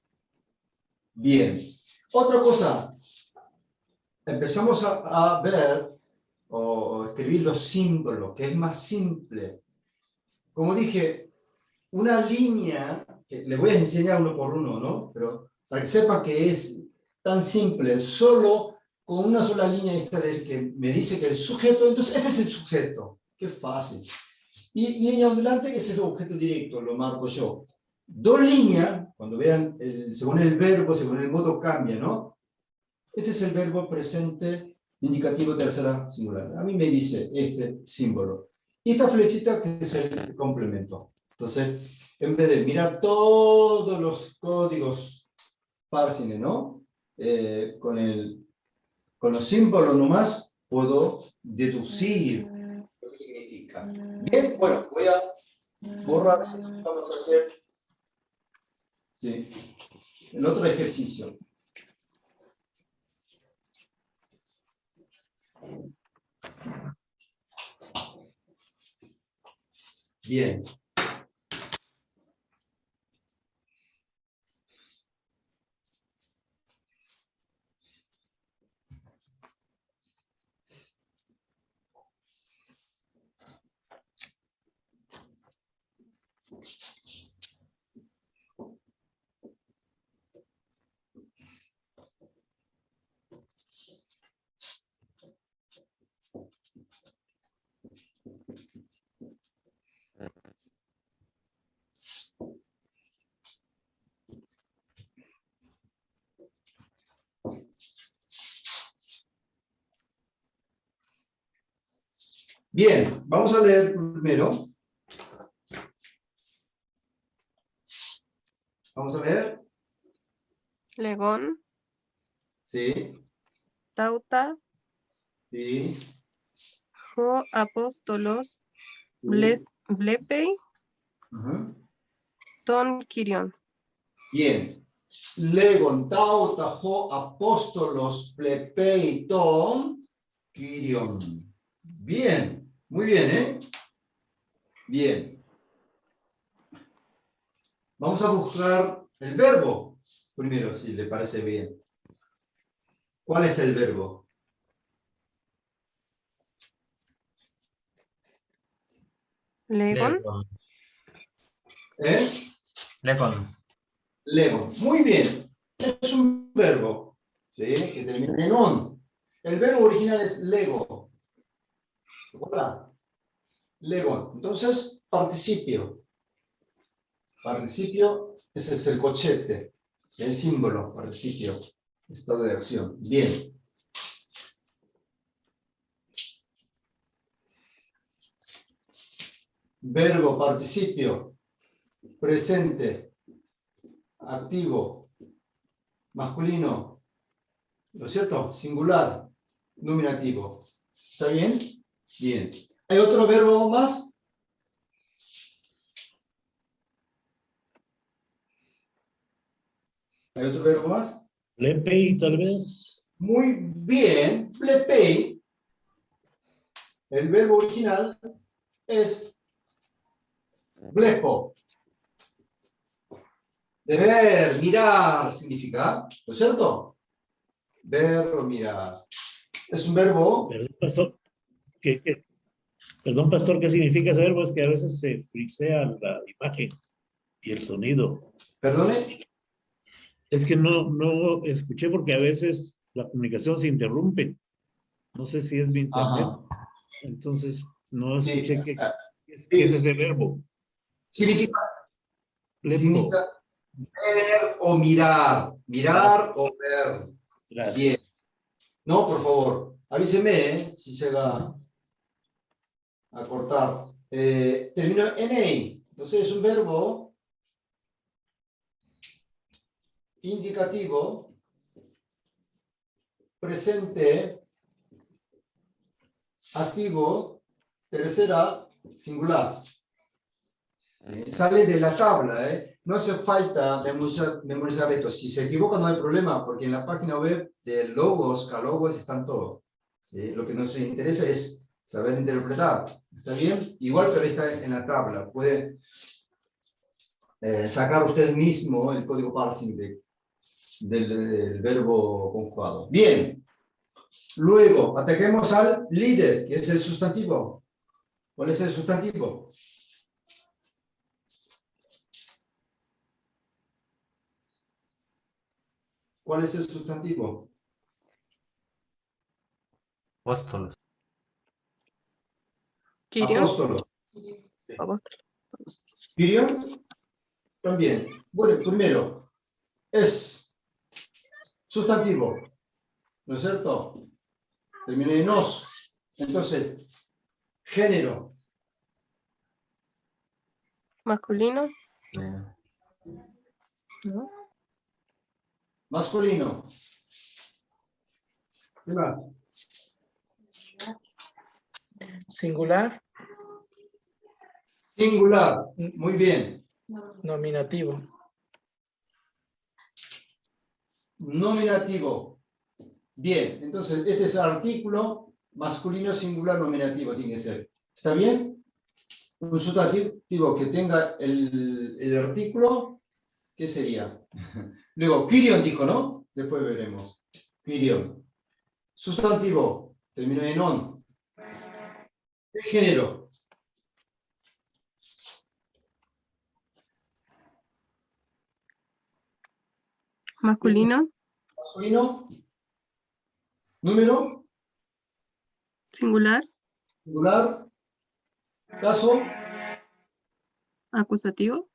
Bien. Otra cosa. Empezamos a ver o escribir los símbolos, que es más simple. Como dije, una línea, que les voy a enseñar uno por uno, ¿no? Pero para que sepan que es tan simple, solo con una sola línea esta de que me dice que el sujeto, entonces este es el sujeto, qué fácil. Y línea ondulante, que es el objeto directo, lo marco yo. Dos líneas, cuando vean, según el verbo, según el modo cambia, ¿no? Este es el verbo presente indicativo tercera singular. A mí me dice este símbolo. Y esta flechita que es el complemento. Entonces, en vez de mirar todos los códigos Parsine, ¿no? Con los símbolos nomás puedo deducir lo que significa. Bien, bueno, voy a borrar esto. Vamos a hacer el otro ejercicio. Bien. Bien, vamos a leer primero. Vamos a leer. Legón, Sí, tauta, sí. ho apóstolos, Sí. blepei, Ajá. ton kirion. Bien. Legon, tauta, ho, apóstolos, plepei, ton, kirion. Bien, muy bien, ¿eh? Bien. Vamos a buscar el verbo primero, si le parece bien. ¿Cuál es el verbo? Legon, ¿Eh? Legon. Legon. Muy bien. Es un verbo, ¿sí? Que termina en on. El verbo original es lego. ¿Recuerda? Legon. Entonces, participio. Participio, ese es el cochete, el símbolo, participio, estado de acción. Bien. Verbo, participio, presente, activo, masculino, ¿no es cierto? Singular, nominativo. ¿Está bien? Bien. ¿Hay otro verbo más? ¿Hay otro verbo más? Plepei, tal vez. Muy bien. Plepei. El verbo original es blepo. De ver, mirar, significa, ¿no es cierto? Ver o mirar. Es un verbo. Perdón, pastor. Perdón, pastor, ¿qué significa ese verbo? Es que a veces se frisea la imagen y el sonido. ¿Perdone? Es que no escuché porque a veces la comunicación se interrumpe. No sé si es mi internet. Ajá. Entonces, no Sí. escuché qué es ese verbo. Significa Plepo. ver o mirar. Mirar o ver. Gracias. Bien. No, por favor, avíseme si se va a cortar. Termino en EI. Entonces es un verbo indicativo presente activo tercera singular. Sale de la tabla, ¿eh? No hace falta memorizar esto. Si se equivoca no hay problema, porque en la página web de Logos, Calogos están todos. ¿Sí? Lo que nos interesa es saber interpretar. ¿Está bien? Igual, pero está en la tabla. Puede sacar usted mismo el código parsing del verbo conjugado. Bien. Luego, ataquemos al líder, que es el sustantivo. ¿Cuál es el sustantivo? ¿Cuál es el sustantivo? Apóstolos. Quirion. Apóstolo. Apóstol. Quirion. También. Bueno, primero, es sustantivo. ¿No es cierto? Termina en os. Entonces, género. Masculino. ¿No? Masculino. ¿Qué más? Singular, Singular. Muy bien. nominativo. Nominativo. Bien. Entonces, este es el artículo masculino singular nominativo, tiene que ser. ¿Está bien? Un sustantivo que tenga el artículo, ¿qué sería? Luego, Quirion dijo, ¿no? Después veremos. Quirion. Sustantivo. Termino en on. Género. Masculino. Masculino. Número. Singular. Singular. Caso. Acusativo.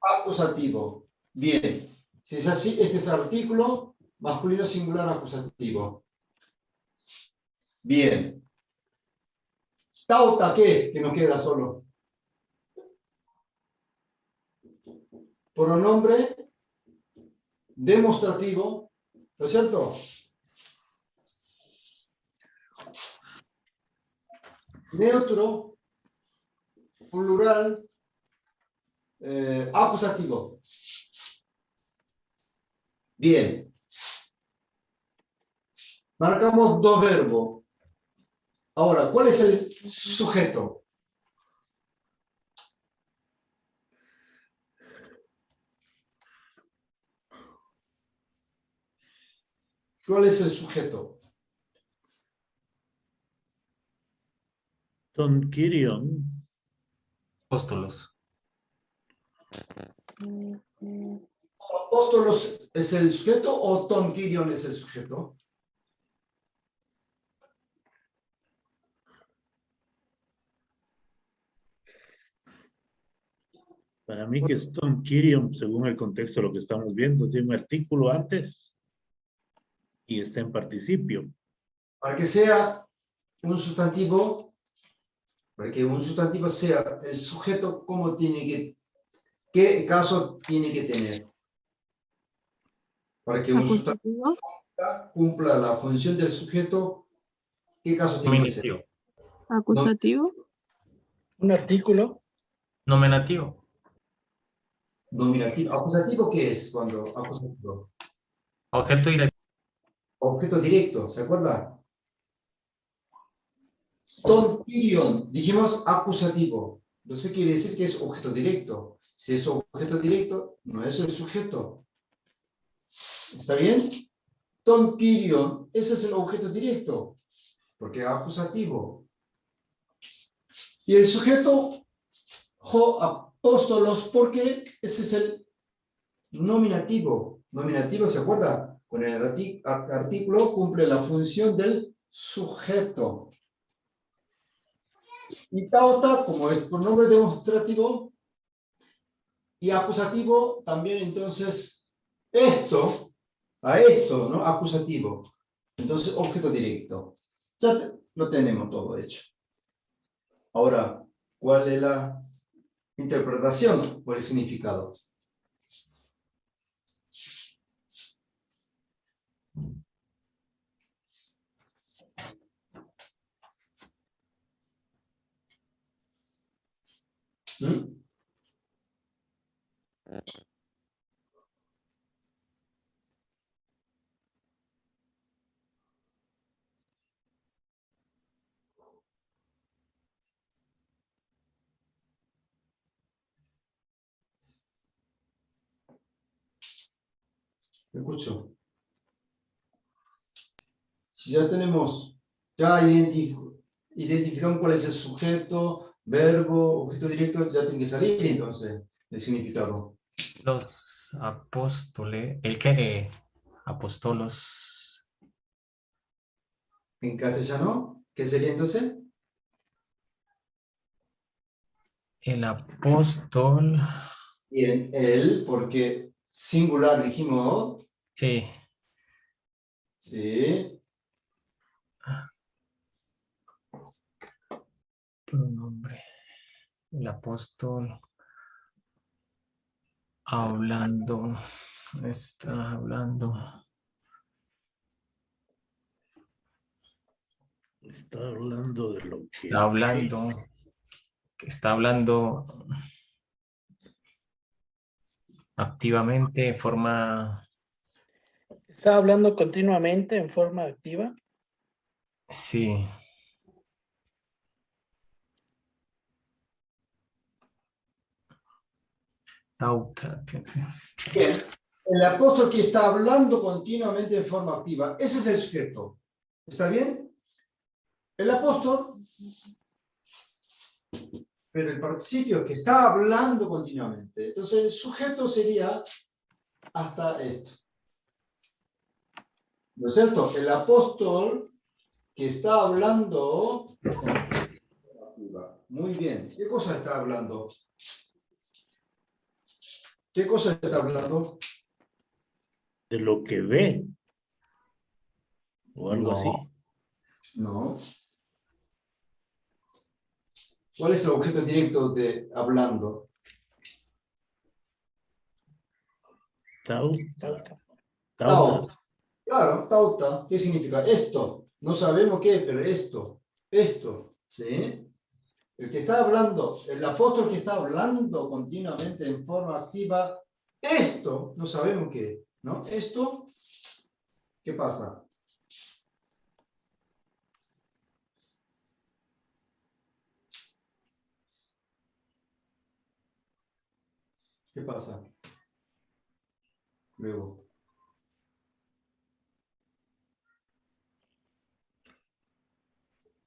Acusativo. Bien. Si es así, este es artículo masculino singular acusativo. Bien. Tauta, ¿qué es? Que nos queda solo. Pronombre demostrativo, ¿no es cierto? Neutro, plural, acusativo. Bien. Marcamos dos verbos. Ahora, ¿cuál es el sujeto? ¿Cuál es el sujeto? Ton Quirion. Apóstolos. ¿Apóstolos es el sujeto o Tom Gideon es el sujeto? Para mí que es Ton Quirion, según el contexto de lo que estamos viendo, tiene un artículo antes y está en participio. Para que sea un sustantivo, para que un sustantivo sea el sujeto, ¿cómo tiene que, qué caso tiene que tener? Para que un sustantivo Acusativo. cumpla la función del sujeto, ¿qué caso tiene que ser? Nominativo. Acusativo. Un artículo, Nominativo. Nominativo. ¿Acusativo qué es cuando acusativo? Objeto directo. Objeto directo, ¿se acuerda? Ton pirion, dijimos acusativo. Entonces quiere decir que es objeto directo. Si es objeto directo, no es el sujeto. ¿Está bien? Ton pirion, ese es el objeto directo, porque es acusativo. Y el sujeto, ho apóstolos, porque ese es el nominativo. Nominativo, ¿se acuerda? Con el artículo cumple la función del sujeto. Y tauta, como es pronombre demostrativo, y acusativo, también entonces esto, a esto, ¿no? Acusativo. Entonces, objeto directo. Ya lo tenemos todo hecho. Ahora, ¿cuál es la interpretación por el significado? ¿Mm? ¿Me escucho? Si ya tenemos, ya identificamos cuál es el sujeto, verbo, objeto directo, ya tiene que salir entonces el significado. Los apóstoles, el que apóstolos, En castellano, ¿qué sería entonces? el apóstol, Bien, él, porque singular dijimos, sí, sí, pronombre, el apóstol hablando, está hablando, Está hablando de lo que está hablando, que está hablando activamente, en forma, Está hablando continuamente en forma activa. sí, tauta, bien. El apóstol que está hablando continuamente en forma activa, ese es el sujeto. ¿Está bien? El apóstol, pero el participio que está hablando continuamente. Entonces el sujeto sería hasta esto. ¿No es cierto? El apóstol que está hablando con forma activa. Muy bien. ¿Qué cosa está hablando? ¿Qué cosa está hablando? de lo que ve o algo no, así. No. ¿Cuál es el objeto directo de hablando? Tauta. Tauta. Claro, tauta. ¿Qué significa? Esto. No sabemos qué, pero esto. Esto. ¿Sí? El que está hablando, el apóstol que está hablando continuamente en forma activa, esto, no sabemos qué, ¿no? Esto, ¿qué pasa? ¿Qué pasa? Luego.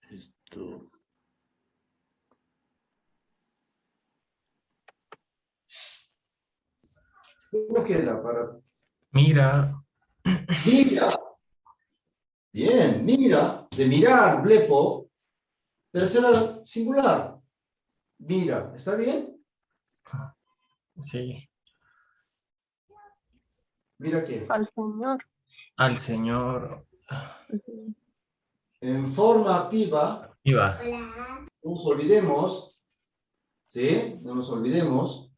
Esto. ¿Cómo queda para...? mira, Mira. Bien, mira. De mirar, blepo. Tercera singular. Mira. ¿Está bien? sí, Mira qué. Al Señor. al Señor, En forma activa, iba, no nos olvidemos, ¿sí? No nos olvidemos.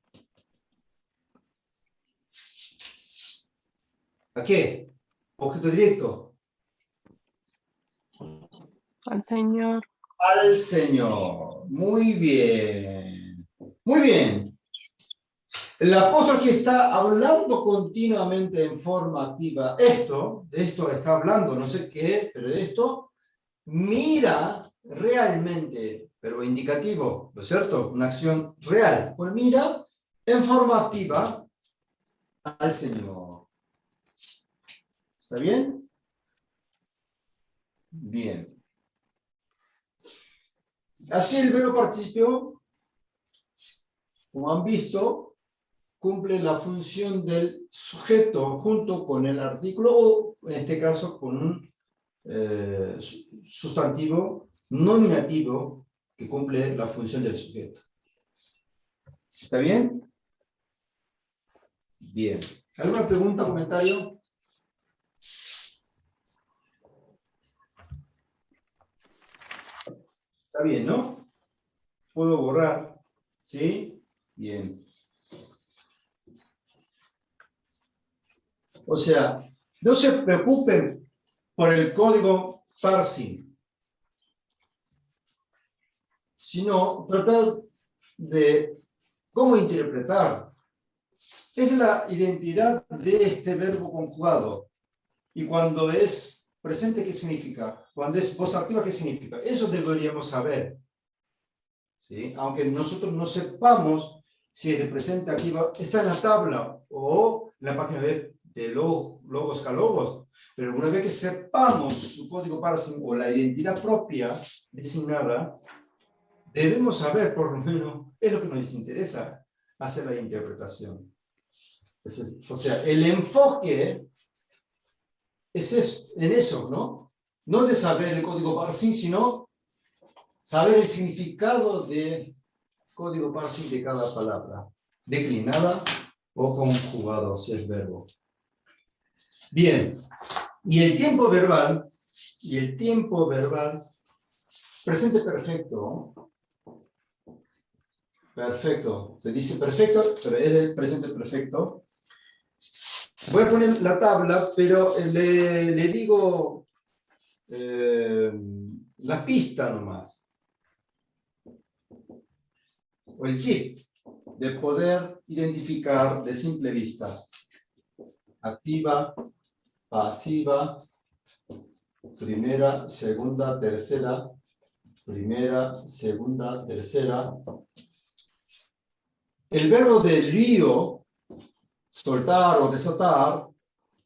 ¿A qué? Objeto directo. Al Señor. Al Señor. Muy bien. Muy bien. El apóstol que está hablando continuamente en forma activa, de esto está hablando, no sé qué, pero de esto, mira realmente, pero indicativo, ¿no es cierto? Una acción real. Pues mira en forma activa al Señor. ¿Está bien? Bien. Así el verbo participio, como han visto, cumple la función del sujeto junto con el artículo o, en este caso, con un sustantivo nominativo que cumple la función del sujeto. ¿Está bien? Bien. ¿Alguna pregunta, comentario? Está bien, ¿no? Puedo borrar. ¿Sí? Bien. O sea, no se preocupen por el código parsing, sino tratar de cómo interpretar. Es la identidad de este verbo conjugado. Y cuando es presente, ¿qué significa? Cuando es voz activa, ¿qué significa? Eso deberíamos saber. ¿Sí? Aunque nosotros no sepamos si el presente activa está en la tabla o en la página web de Logos Calogos. Pero una vez que sepamos su código parsing o la identidad propia designada, debemos saber, por lo menos, es lo que nos interesa, hacer la interpretación. O sea, el enfoque es en eso, ¿no? No de saber el código parsing, sino saber el significado del código parsing de cada palabra, declinada o conjugado, si es verbo. Bien, y el tiempo verbal, presente perfecto, perfecto, se dice perfecto, pero es el presente perfecto. Voy a poner la tabla, pero le digo la pista nomás, o el tip de poder identificar de simple vista. Activa, pasiva, primera, segunda, tercera, primera, segunda, tercera. El verbo de lío, soltar o desatar,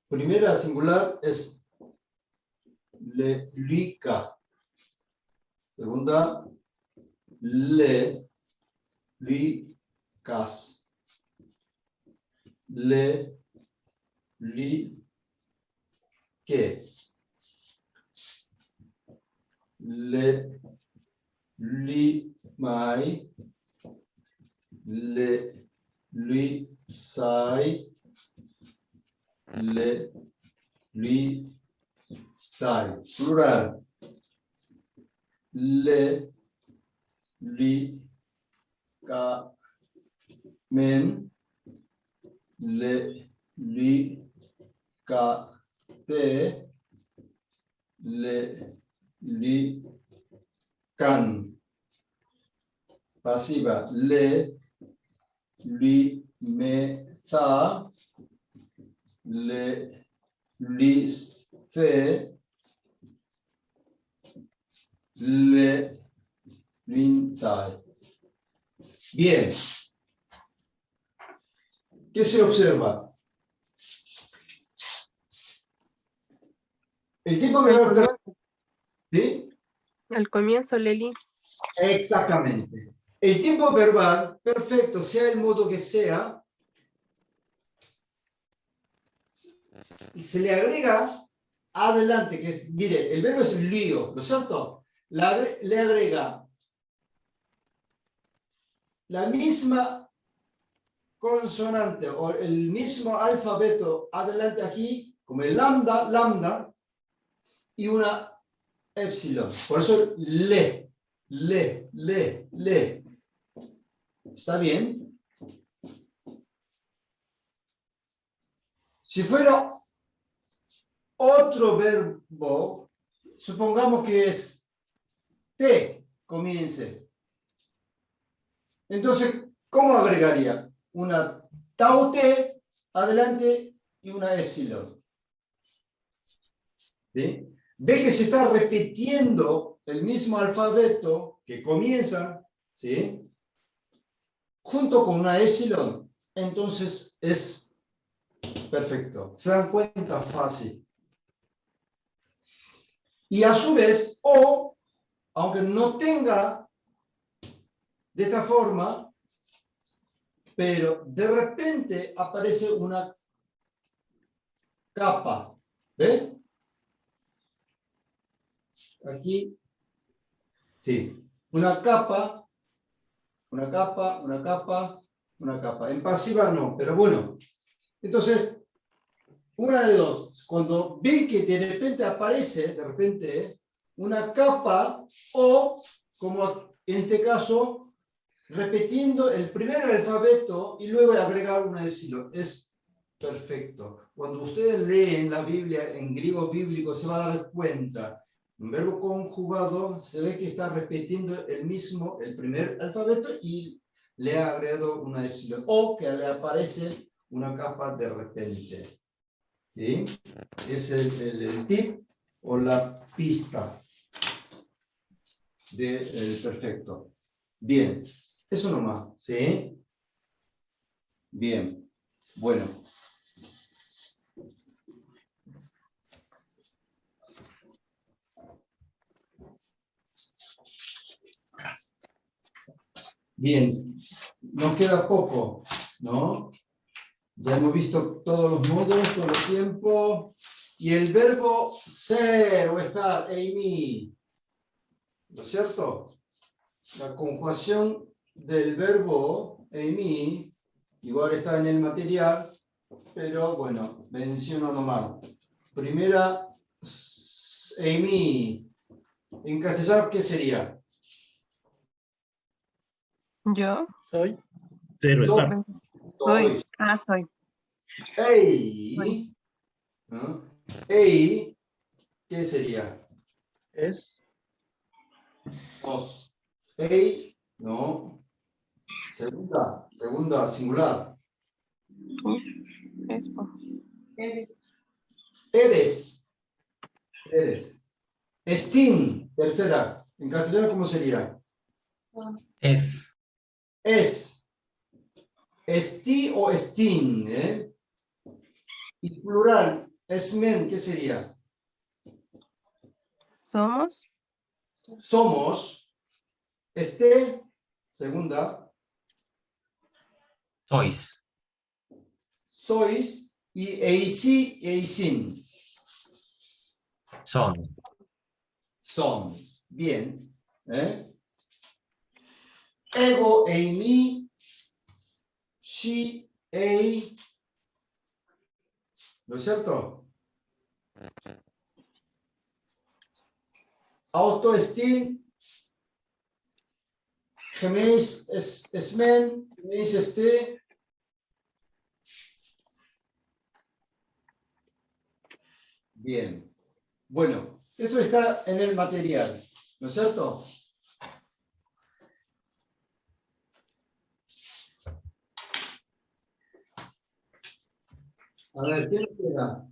primera singular es le lica. Segunda, le licas. Le li que. Le li mai. Le lui sai. Le lui sai. Plural. Le li ca men. Le li ca te. Le li can. Pasiva. Le lui me tha. Le lui se. Le lintai. Bien. ¿Qué se observa? El tiempo verbal. ¿Sí? Al comienzo, Leli. Exactamente. El tiempo verbal, perfecto, sea el modo que sea, se le agrega adelante, que es, mire, el verbo es lío, ¿no es cierto? Le agrega la misma consonante o el mismo alfabeto adelante aquí, como el lambda, y una epsilon. Por eso le. ¿Está bien? Si fuera otro verbo, supongamos que es te, comience. Entonces, ¿cómo agregaría? Una tau t adelante y una epsilon. ¿Sí? Ve que se está repitiendo el mismo alfabeto que comienza, ¿sí?, junto con una epsilon. Entonces es perfecto. ¿Se dan cuenta? Fácil. Y a su vez, O, aunque no tenga de esta forma, pero de repente aparece una capa. ¿Ve? Aquí. Sí. Una capa, una capa, una capa, una capa. En pasiva no, pero bueno. Entonces, una de dos. Cuando ven que de repente aparece, una capa o, como en este caso, repitiendo el primer alfabeto y luego agregar una epsilon. Es perfecto. Cuando ustedes leen la Biblia en griego bíblico, se va a dar cuenta. Un verbo conjugado se ve que está repitiendo el primer alfabeto y le ha agregado una epsilon. O que le aparece una capa de repente. ¿Sí? Es el tip o la pista del perfecto. Bien. Eso nomás. ¿Sí? Bien. Bueno. Bien. Nos queda poco, ¿no? Ya hemos visto todos los modos, todo el tiempo. Y el verbo ser o estar, Amy. ¿No es cierto? La conjugación del verbo Amy, igual está en el material, pero bueno, menciono nomás. Primera, Amy. En castellano, ¿qué sería? Yo Soy. Cero estar. soy. Soy. Ey. ¿No? Ey, ¿qué sería? Es. Os. Ey, no. Segunda, singular. Es, po. Eres. Estín, tercera. En castellano, ¿cómo sería? Es. Es. Esti o estín, ¿eh? Y plural, esmen, ¿qué sería? Somos. Somos. Este, segunda. Sois. Sois. Y eisi, eisin. Son. Son. Bien. ¿Eh? Ego, eimi. She, ei. ¿No es cierto? Autoestim. Geméis, esmen. Geméis, este. Bien. Bueno, esto está en el material, ¿no es cierto? A ver, ¿qué nos queda?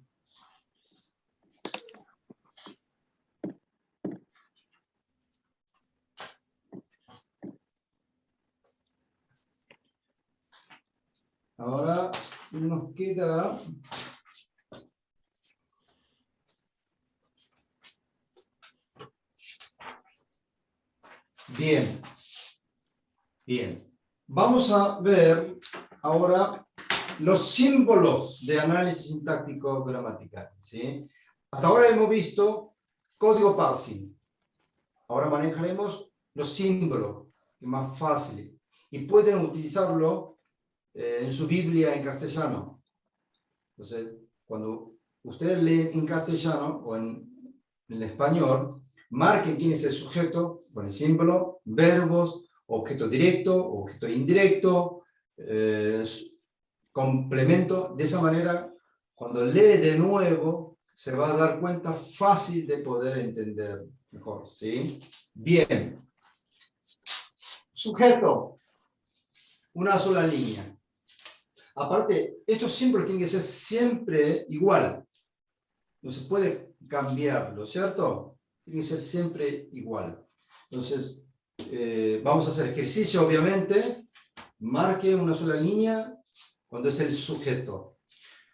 Ahora nos queda... Bien. Bien. Vamos a ver ahora los símbolos de análisis sintáctico gramatical, ¿sí? Hasta ahora hemos visto código parsing. Ahora manejaremos los símbolos, que es más fácil. Y pueden utilizarlo en su Biblia en castellano. Entonces, cuando ustedes leen en castellano o en español, marquen quién es el sujeto con el símbolo, verbos, objeto directo, objeto indirecto, complemento. De esa manera, cuando lee de nuevo, se va a dar cuenta fácil de poder entender mejor, ¿sí? Bien. Sujeto. Una sola línea. Aparte, esto siempre tiene que ser siempre igual. No se puede cambiarlo, ¿cierto? Tiene que ser siempre igual. Entonces, vamos a hacer ejercicio, obviamente. Marque una sola línea cuando es el sujeto.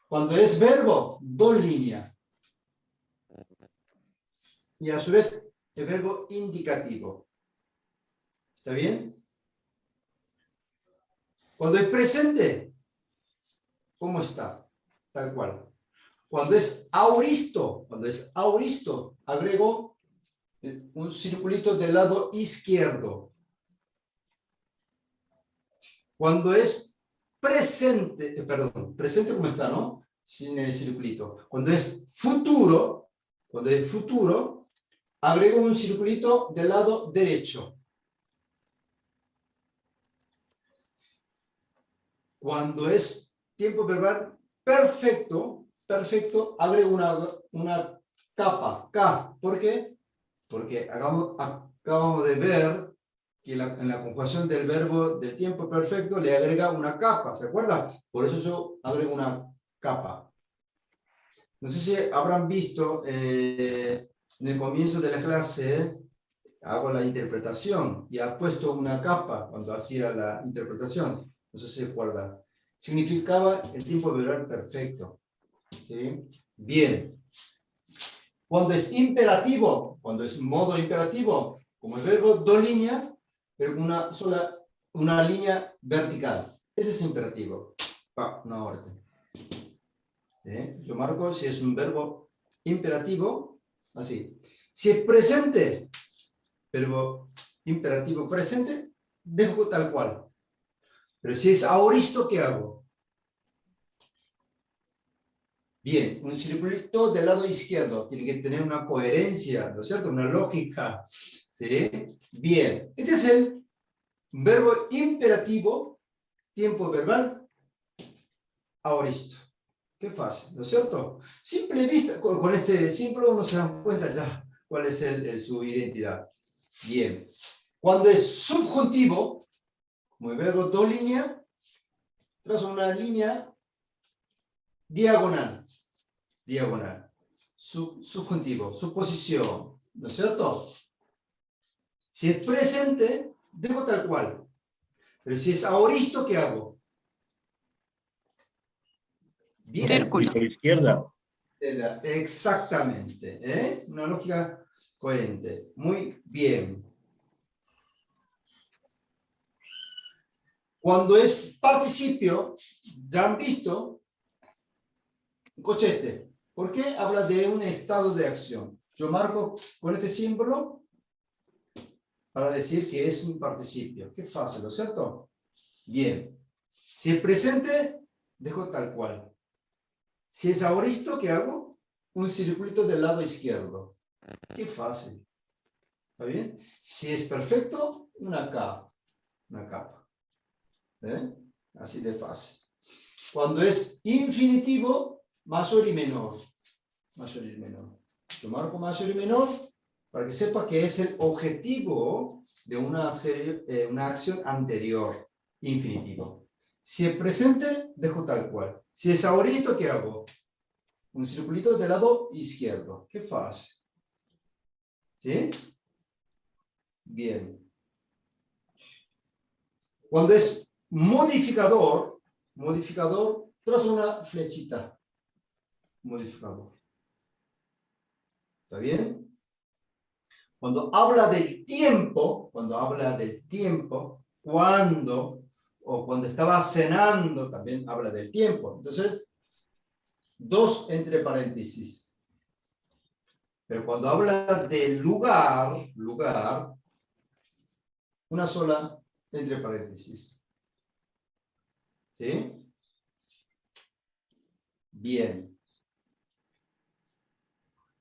Cuando es verbo, 2 líneas. Y a su vez, el verbo indicativo. ¿Está bien? Cuando es presente, ¿cómo está? Tal cual. Cuando es auristo, agrego un circulito del lado izquierdo. Cuando es presente, presente como está, ¿no? Sin el circulito. Cuando es futuro, agrego un circulito del lado derecho. Cuando es tiempo verbal perfecto, agrego una capa, K. ¿Por qué? Porque acabamos de ver que en la conjugación del verbo del tiempo perfecto le agrega una capa, ¿se acuerda? Por eso yo agrego una capa. No sé si habrán visto en el comienzo de la clase, hago la interpretación y ha puesto una capa cuando hacía la interpretación. No sé si se acuerda. Significaba el tiempo verbal perfecto. ¿Sí? Bien. Cuando es imperativo, cuando es modo imperativo, como el verbo 2 líneas, pero una línea vertical. Ese es imperativo. Una orden. Yo marco si es un verbo imperativo, así. Si es presente, verbo imperativo presente, dejo tal cual. Pero si es aoristo, ¿qué hago? Bien, un circulito del lado izquierdo tiene que tener una coherencia, ¿no es cierto? Una lógica. ¿Sí? Bien, este es el verbo imperativo, tiempo verbal, aoristo. Qué fácil, ¿no es cierto? Simple vista, con este símbolo uno se da cuenta ya cuál es su identidad. Bien. Cuando es subjuntivo, como el verbo 2 líneas, trazo una línea diagonal. Subjuntivo, suposición, ¿no es cierto? Si es presente, dejo tal cual. Pero si es aoristo, ¿qué hago? Bien. Círculo. A la izquierda. Exactamente. Una lógica coherente. Muy bien. Cuando es participio, ya han visto, cochete. ¿Por qué habla de un estado de acción? Yo marco con este símbolo para decir que es un participio. Qué fácil, ¿no es cierto? Bien. Si es presente, dejo tal cual. Si es aoristo, ¿qué hago? Un circulito del lado izquierdo. Qué fácil. ¿Está bien? Si es perfecto, una capa. Así de fácil. Cuando es infinitivo, mayor y menor. Yo marco mayor y menor para que sepa que es el objetivo de una acción anterior. Infinitivo. Si es presente, dejo tal cual. Si es aoristo, ¿qué hago? Un circulito del lado izquierdo. Qué fácil. ¿Sí? Bien. Cuando es modificador, trazo una flechita. Modificador. ¿Está bien? Cuando habla del tiempo, cuando estaba cenando, también habla del tiempo. Entonces, 2 entre paréntesis. Pero cuando habla de lugar, una sola entre paréntesis. ¿Sí? Bien.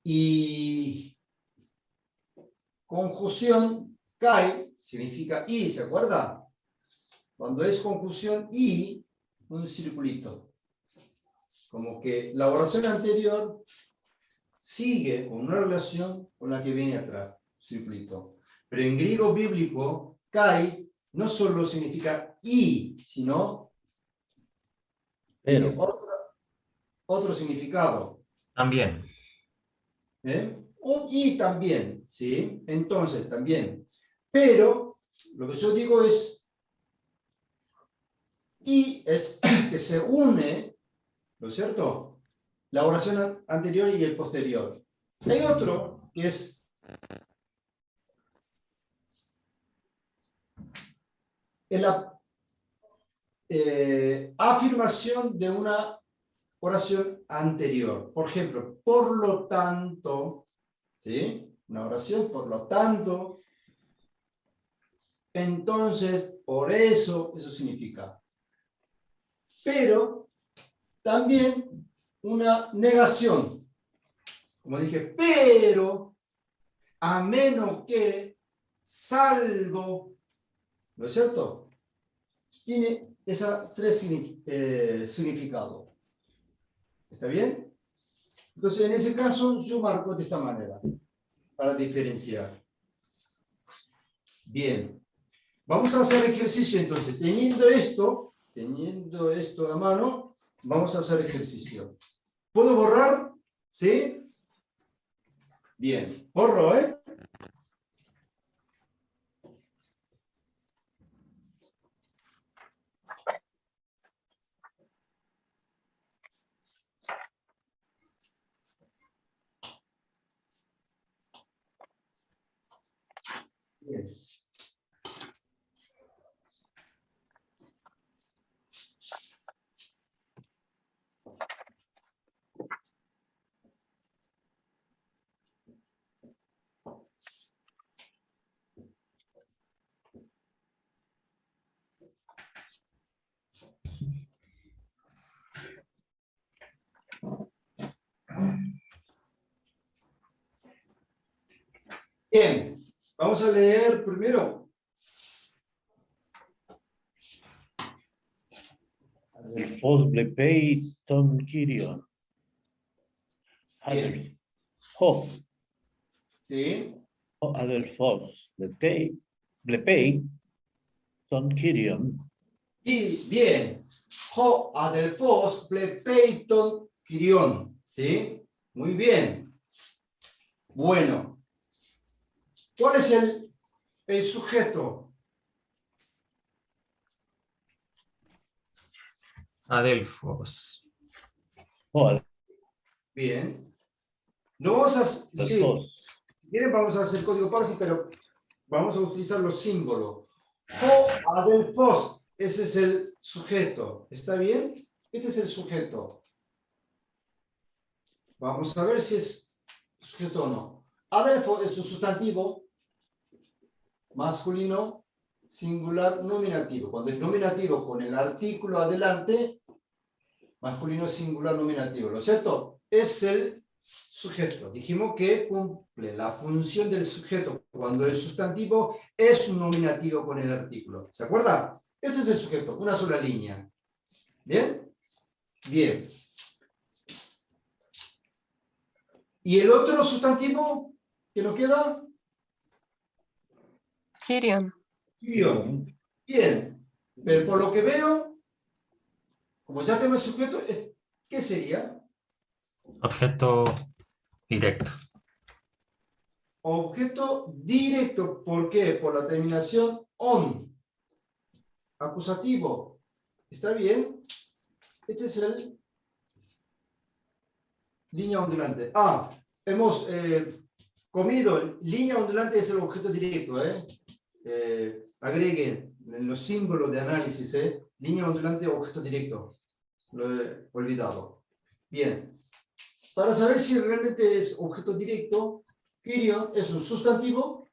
Y conjunción kai significa y, ¿se acuerda? Cuando es conjunción y, un circulito. Como que la oración anterior sigue con una relación con la que viene atrás, circulito. Pero en griego bíblico, kai no solo significa y, sino Pero. Tiene otro significado. También. Y también, ¿sí? Entonces, también. Pero, lo que yo digo es, y es que se une, ¿no es cierto? La oración anterior y el posterior. Hay otro que es la afirmación de una oración anterior. Por ejemplo, por lo tanto, ¿sí? Una oración, por lo tanto, entonces, por eso significa. Pero también una negación. Como dije, pero, a menos que, salvo, ¿no es cierto? Tiene esos tres significados. ¿Está bien? Entonces, en ese caso, yo marco de esta manera, para diferenciar. Bien. Vamos a hacer ejercicio, entonces. Teniendo esto a mano, vamos a hacer ejercicio. ¿Puedo borrar? ¿Sí? Bien. Borro, ¿eh? Bien. Bien. Vamos a leer primero. Adelphos blepei ton Kyrion. Bien. ¿Sí? Adelphos blepei ton Kyrion. Y bien. Ho adelphos plepeiton Kyrion. ¿Sí? Muy bien. Bueno. ¿Cuál es el sujeto? Adelphos. Bien. No vamos a... Sí. Adelphos. Si quieren vamos a hacer código Parsi, pero vamos a utilizar los símbolos. Ho adelphos. Ese es el sujeto. ¿Está bien? Este es el sujeto. Vamos a ver si es sujeto o no. Adelphos es un sustantivo masculino, singular, nominativo. Cuando es nominativo con el artículo adelante, masculino, singular, nominativo. ¿Lo cierto? Es el sujeto. Dijimos que cumple la función del sujeto cuando el sustantivo es un nominativo con el artículo. ¿Se acuerda? Ese es el sujeto, una sola línea. ¿Bien? Bien. ¿Y el otro sustantivo que nos queda? Kyrion. Kyrion. Bien. Pero por lo que veo, como ya tenemos el sujeto, ¿qué sería? Objeto directo. Objeto directo. ¿Por qué? Por la terminación on. Acusativo. ¿Está bien? Este es el línea ondulante. Hemos comido. Línea ondulante es el objeto directo. Agreguen en los símbolos de análisis. Línea ondulante, objeto directo. Lo he olvidado. Bien. Para saber si realmente es objeto directo, Kyrion es un sustantivo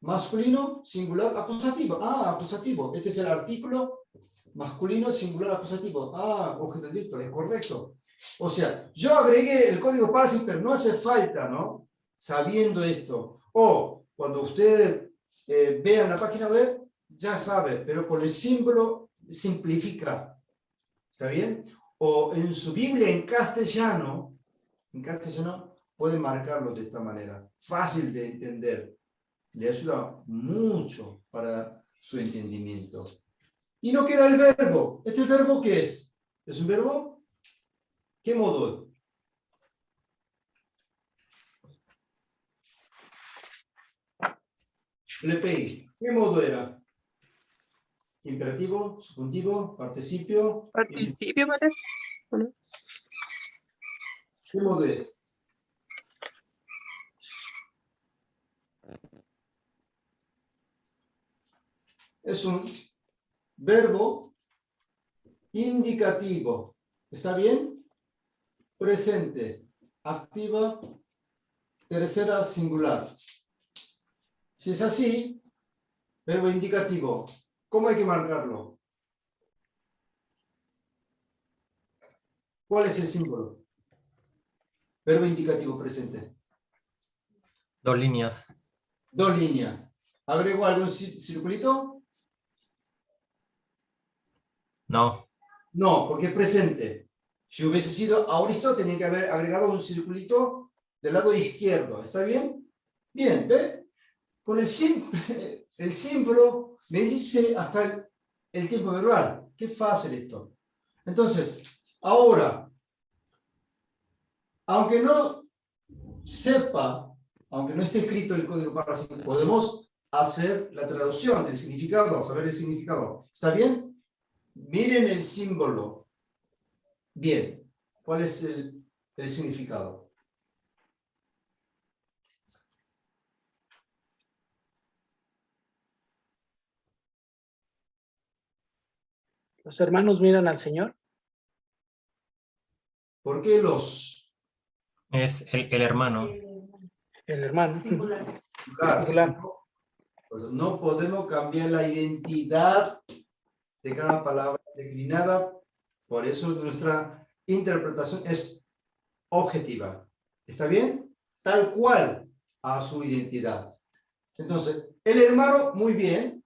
masculino, singular, acusativo. Acusativo. Este es el artículo masculino, singular, acusativo. Objeto directo, es correcto. O sea, yo agregué el código Parsing, pero no hace falta, ¿no? Sabiendo esto. O cuando ustedes vean la página web, ya sabe, pero con el símbolo simplifica. ¿Está bien? O en su Biblia en castellano pueden marcarlo de esta manera. Fácil de entender. Le ayuda mucho para su entendimiento. Y no queda el verbo. ¿Este verbo qué es? ¿Es un verbo? ¿Qué modo? Lepei. ¿Qué modo era? Imperativo, subjuntivo, participio. Participio parece. ¿O no? ¿Qué modo es? Es un verbo indicativo. ¿Está bien? Presente, activa, tercera singular. Si es así, verbo indicativo, ¿cómo hay que marcarlo? ¿Cuál es el símbolo? Verbo indicativo presente. 2 líneas. 2 líneas. ¿Agrego algún circulito? No. No, porque es presente. Si hubiese sido ahoristo, tenía que haber agregado un circulito del lado izquierdo. ¿Está bien? Bien, ¿ve? Con el símbolo me dice hasta el tiempo verbal. Qué fácil esto. Entonces, ahora, aunque no sepa, aunque no esté escrito el código parasítico, podemos hacer la traducción del significado, saber el significado. ¿Está bien? Miren el símbolo. Bien. ¿Cuál es el significado? Los hermanos miran al Señor. ¿Por qué los? Es el hermano. El hermano. Singular. Singular. Pues no podemos cambiar la identidad de cada palabra declinada, por eso nuestra interpretación es objetiva. ¿Está bien? Tal cual a su identidad. Entonces, el hermano, muy bien.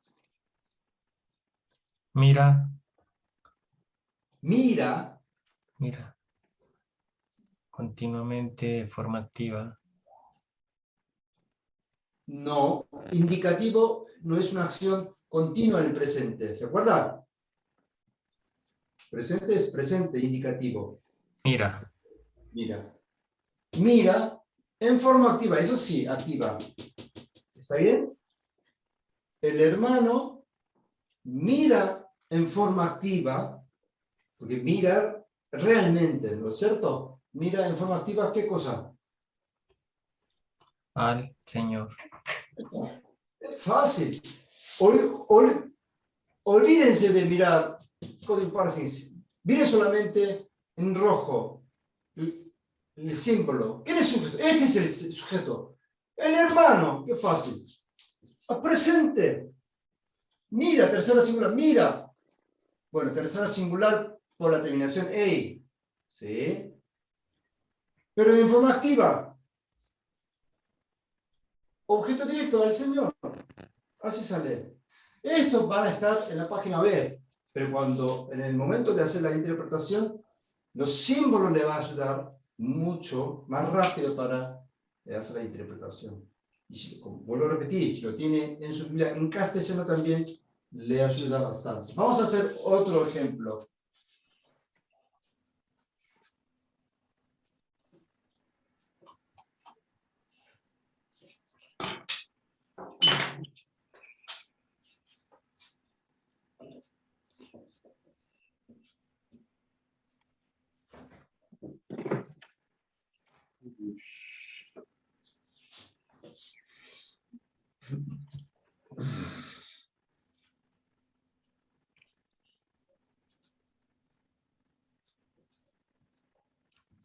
Mira. Mira. Mira. Continuamente, forma activa. No. Indicativo no es una acción continua en el presente. ¿Se acuerda? Presente es presente, indicativo. Mira. Mira. Mira en forma activa. Eso sí, activa. ¿Está bien? El hermano mira en forma activa, porque mira realmente, ¿no es cierto? Mira en forma activa, ¿qué cosa? Al Señor. Es fácil. Olvídense de mirar código parsing. Miren solamente en rojo el símbolo. ¿Quién es el sujeto? Este es el sujeto. El hermano. Qué fácil. Presente. Mira, tercera singular. Mira. Bueno, tercera singular por la terminación EI. ¿Sí? Pero en forma activa. Objeto directo del Señor. Así sale. Estos van a estar en la página B, pero cuando en el momento de hacer la interpretación, los símbolos le van a ayudar mucho más rápido para hacer la interpretación. Y si, como vuelvo a repetir, si lo tiene en su Biblia en castellano también, le ayuda bastante. Vamos a hacer otro ejemplo.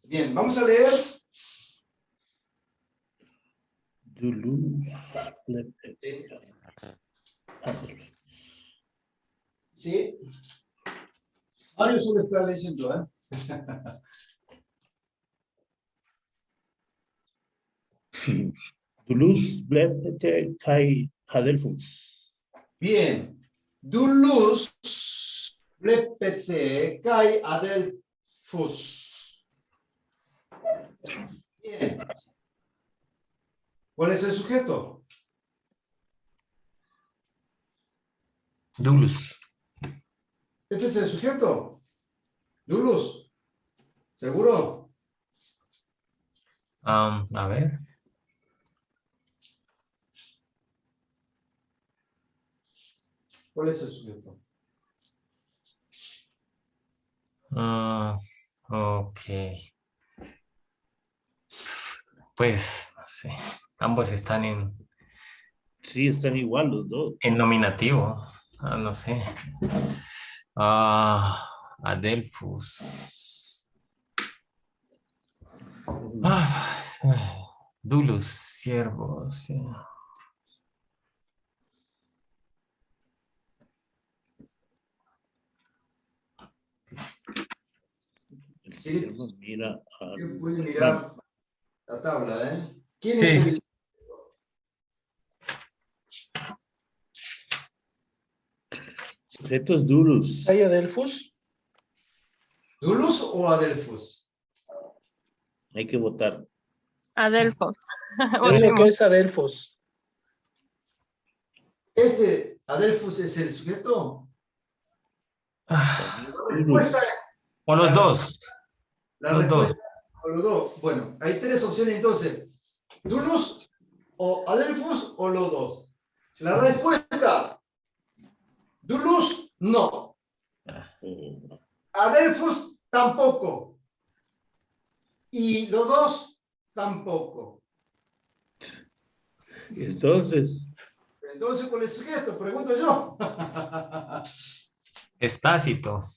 Bien, vamos a leer. Sí. Mario solo está leyendo, ¿eh? Dulus blendete kai Hadelfus. Bien. Dulus repete kai adelfus. Bien. ¿Cuál es el sujeto? Dulus. ¿Este es el sujeto? Dulus, ¿seguro? A ver. ¿Cuál es el sujeto? Ok. Pues, no sé. Ambos están Sí, están igual los dos. en nominativo. No sé. Adelphus. Dulus, siervos. Sí. ¿Quién Mira, puede mirar la tabla, eh? ¿Quién Sí. es el sujeto es Dulus. ¿Hay Adelfos? Dulus o Adelfus? Hay que votar. Adelfos. Yo digo que Votimos. es Adelfos. ¿Este Adelfus es el sujeto? La respuesta es O los dos. la Los dos. respuesta o los dos. Bueno, hay tres opciones entonces. Dulus o Adelfus o los dos. La respuesta, Dulus no. Adelfus tampoco. Y los dos tampoco. Entonces, Entonces, ¿cuál es el sujeto? Pregunto yo. Es Tácito.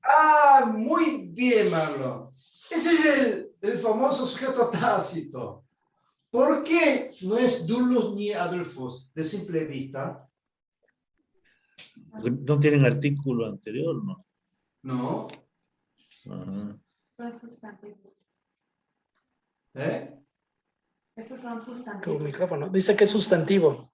Ah, muy bien, Marlon. Ese es el famoso sujeto tácito. ¿Por qué no es Dulus ni Adelfos de simple vista? no tienen artículo anterior, ¿no? No. Ajá. Son sustantivos. ¿Eh? Esos son Tu sustantivos. micrófono. Dice que es sustantivo.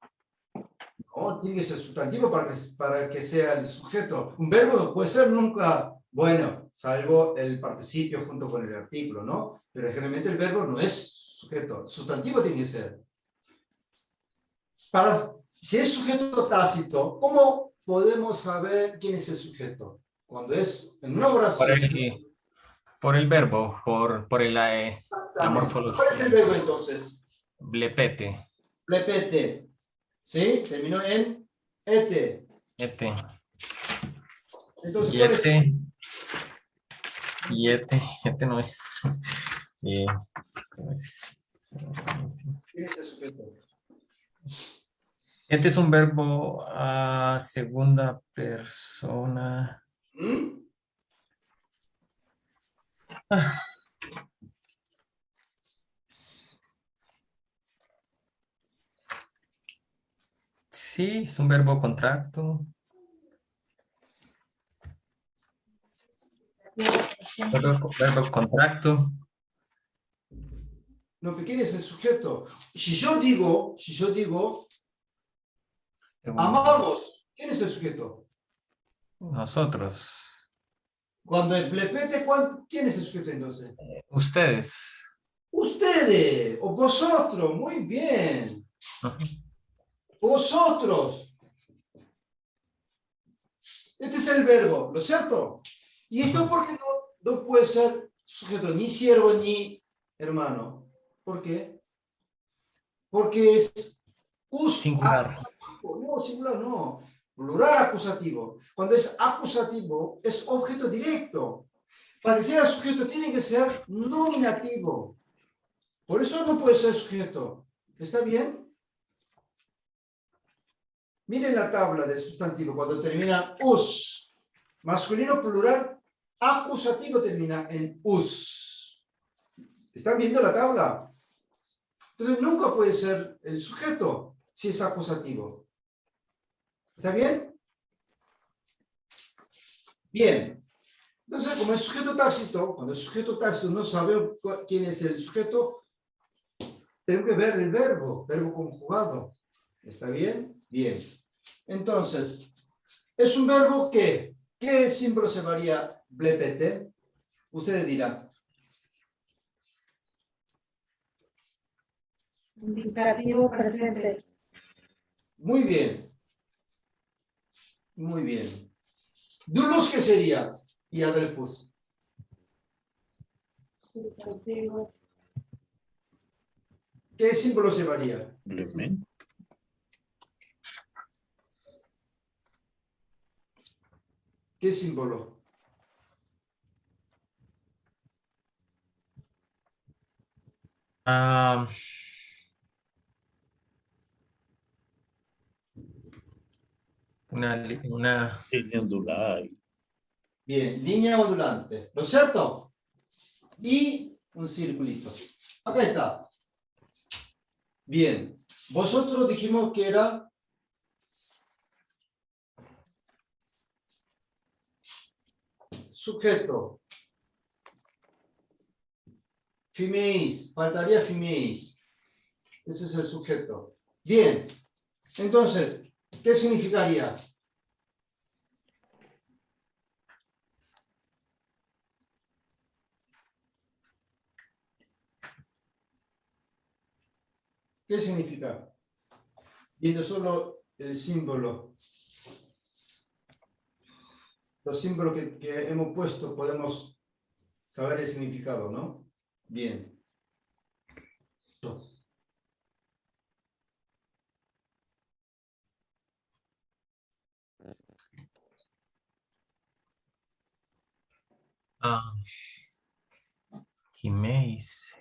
No, tiene que ser sustantivo para que sea el sujeto. Un verbo no puede ser nunca, bueno, salvo el participio junto con el artículo, ¿no? Pero generalmente el verbo no es sujeto. Sustantivo tiene que ser. Si es sujeto tácito, ¿cómo podemos saber quién es el sujeto? Cuando es en una oración. Por el verbo, por la morfología. ¿Cuál es el verbo entonces? Blepete. Repete. ¿Sí? Terminó en ete. Entonces, ¿cuál es? Este no es. ¿Quién es el sujeto? Este es un verbo a segunda persona. ¿Mm? Sí, es un verbo contracto. Verbo contracto. No, pero ¿quién es el sujeto? Si yo digo, amamos, ¿quién es el sujeto? Nosotros. Cuando el plepete, ¿quién es el sujeto entonces? Ustedes. Ustedes, o vosotros, muy bien. Vosotros. Este es el verbo, ¿no es cierto? Y esto porque no puede ser sujeto ni siervo ni hermano. ¿Por qué? Porque es Singular. acusativo. No, singular no. Plural acusativo. Cuando es acusativo, es objeto directo. Para que sea sujeto tiene que ser nominativo. Por eso no puede ser sujeto. ¿Está bien? Miren la tabla del sustantivo. Cuando termina us, masculino plural acusativo termina en us. ¿Están viendo la tabla? Entonces nunca puede ser el sujeto si es acusativo. ¿Está bien? Bien. Entonces, como es sujeto tácito, cuando el sujeto tácito no sabe quién es el sujeto, tengo que ver el verbo conjugado. ¿Está bien? Bien. Entonces, es un verbo que, ¿qué símbolo se varía blepete? Ustedes dirán. Indicativo presente. Muy bien. Muy bien. Doulos, ¿qué sería? Y Adelphus. Sustantivo. ¿Qué símbolo llevaría? Complemento. ¿Qué símbolo? Ah, una Línea ondulada. Bien, línea ondulante, ¿no es cierto? Y un circulito. Acá está. Bien, vosotros dijimos que era sujeto. Fimeis, faltaría fimeis. Ese es el sujeto. Bien, entonces, ¿qué significaría? ¿Qué significa? Viendo solo el símbolo. Los símbolos que hemos puesto podemos saber el significado, ¿no? Bien. ah, Jiménez.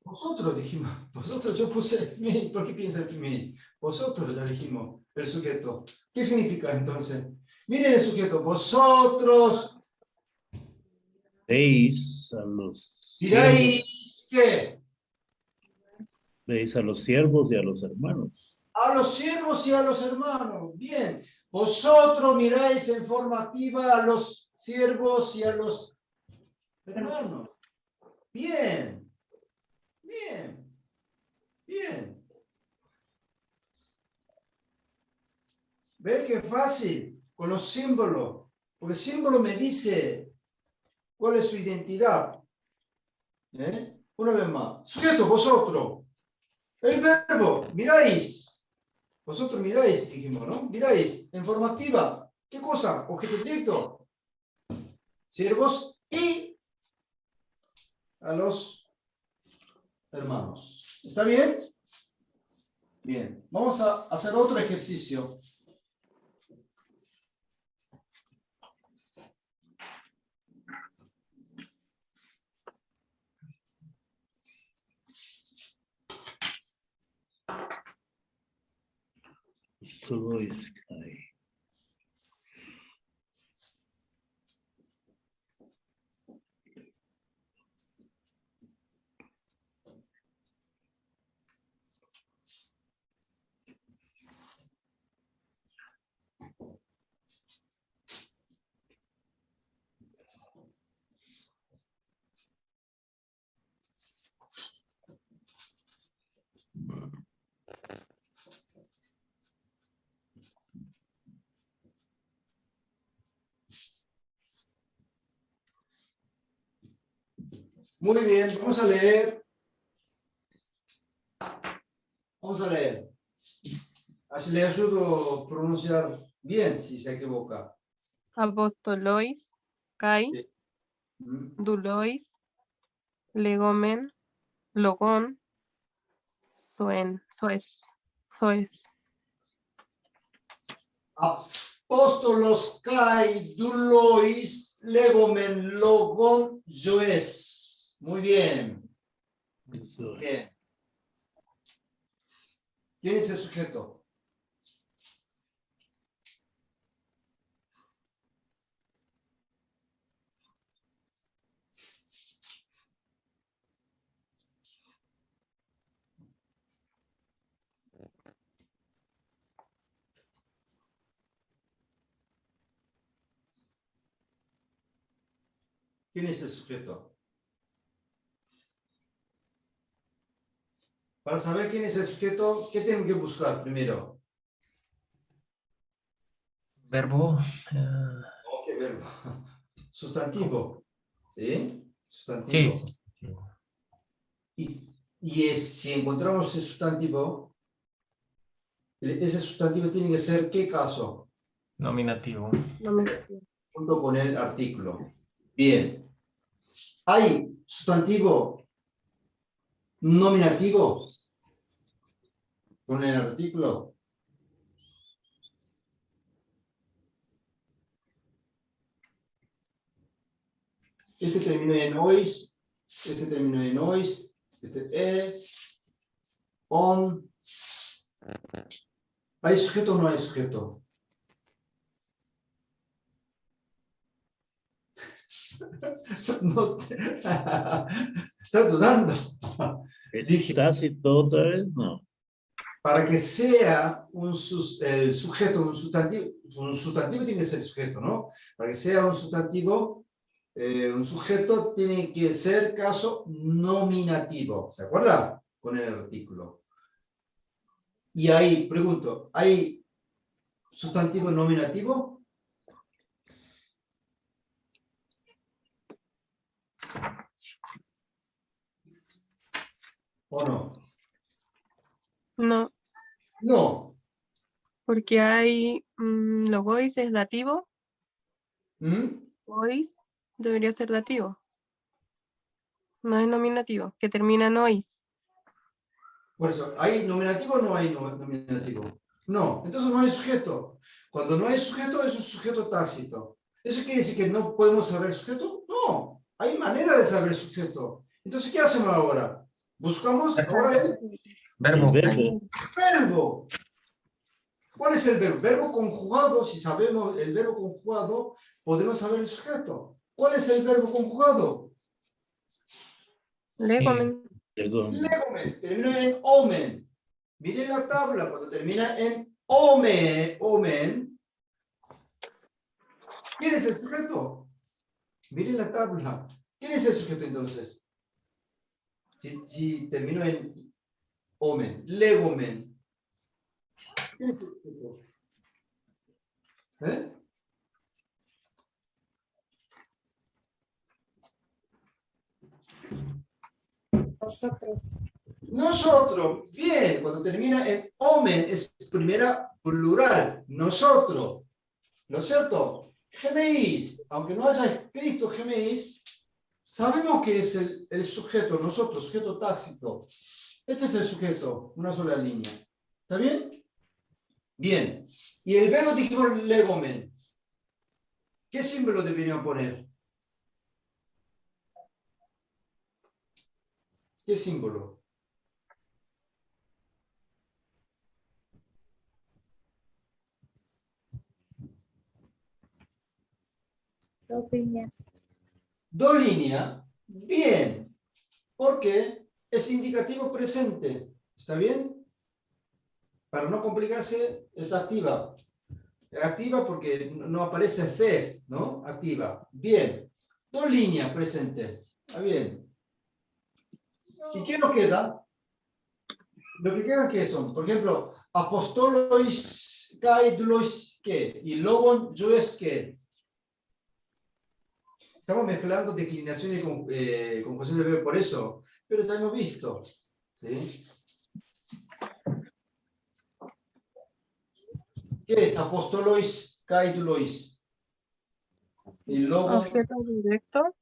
Vosotros dijimos, vosotros yo puse Fimeis, ¿por qué piensan Fimeis? Vosotros ya dijimos el sujeto. ¿Qué significa entonces? Miren el sujeto, vosotros Veis a los siervos, diréis que veis a los siervos y a los hermanos. a los siervos y a los hermanos. Bien, vosotros miráis en forma activa a los siervos y a los hermanos. Bien, bien, bien. ¿Ves qué fácil? Con los símbolos. Porque el símbolo me dice cuál es su identidad. ¿Eh? Una vez más. Sujeto, vosotros. El verbo, miráis. Vosotros miráis, dijimos, ¿no? Miráis, en forma activa. ¿Qué cosa? Objeto directo. Siervos y a los hermanos. ¿Está bien? Bien. Vamos a hacer otro ejercicio. Zoiskai. Muy bien, vamos a leer. Vamos a leer. Así le ayudo a pronunciar bien si se equivoca. Apostolois, kai, Sí. dulois, legomen, logon, soes. Apóstolos kai dulois legomen logon joes. Muy bien. Bien. ¿Quién es el sujeto? ¿Quién es el sujeto? Para saber quién es el sujeto, ¿qué tengo que buscar primero? Verbo. Oh, ¿qué verbo? Sustantivo. ¿Sí? Sí, Sustantivo. sí. Si encontramos el sustantivo, ese sustantivo tiene que ser, ¿qué caso? Nominativo. Nominativo. Junto con el artículo. Bien. ¿Hay sustantivo nominativo con el artículo? Este terminó en ois, este terminó en ois, este on. ¿Hay sujeto o no hay sujeto? No te... Estás dudando. ¿Es tácito otra vez? No. Para que sea el sujeto, un sustantivo tiene que ser sujeto, ¿no? Para que sea un sustantivo, un sujeto tiene que ser caso nominativo. ¿Se acuerda? Con el artículo. Y ahí, pregunto, ¿hay sustantivo nominativo? ¿O no? No, No. porque hay logois es dativo, ¿Mm? ois debería ser dativo. No es nominativo, que termina en ois. Por eso, ¿hay nominativo o no hay nominativo? No, entonces no hay sujeto. Cuando no hay sujeto, es un sujeto tácito. ¿Eso quiere decir que no podemos saber el sujeto? No, hay manera de saber el sujeto. Entonces, ¿qué hacemos ahora? Buscamos ahora el Verbo. verbo. ¿Cuál es el verbo? Verbo conjugado, si sabemos el verbo conjugado, podemos saber el sujeto. ¿Cuál es el verbo conjugado? Legomen. Legomen, termina en omen. Miren la tabla, cuando termina en omen, ¿quién es el sujeto? Miren la tabla. ¿Quién es el sujeto entonces? Si termino en omen, legomen. ¿Quién es el sujeto? ¿Eh? Nosotros. Nosotros, bien, cuando termina en omen es primera plural, nosotros, ¿no es cierto? Gemeis, aunque no haya escrito gemeis, sabemos que es el sujeto, nosotros, sujeto tácito. Este es el sujeto, una sola línea. ¿Está bien? Bien. Y el verbo dijimos legomen. ¿Qué símbolo deberíamos poner? ¿Qué símbolo? Dos líneas. Dos líneas. Bien. Porque es indicativo presente. ¿Está bien? Para no complicarse, es activa. Activa porque no aparece ces, ¿no? Activa. Bien. Dos líneas presentes. Está bien. ¿Y qué nos queda? Lo que queda, ¿qué son? Por ejemplo, apostolois, kaidulois, ¿qué? Y logon, yoes, ¿qué? Estamos mezclando declinación y conjugación de verbo por eso, pero ya hemos visto. ¿Sí? ¿Qué es apostolois, kaidulois? Y logon. Objeto directo.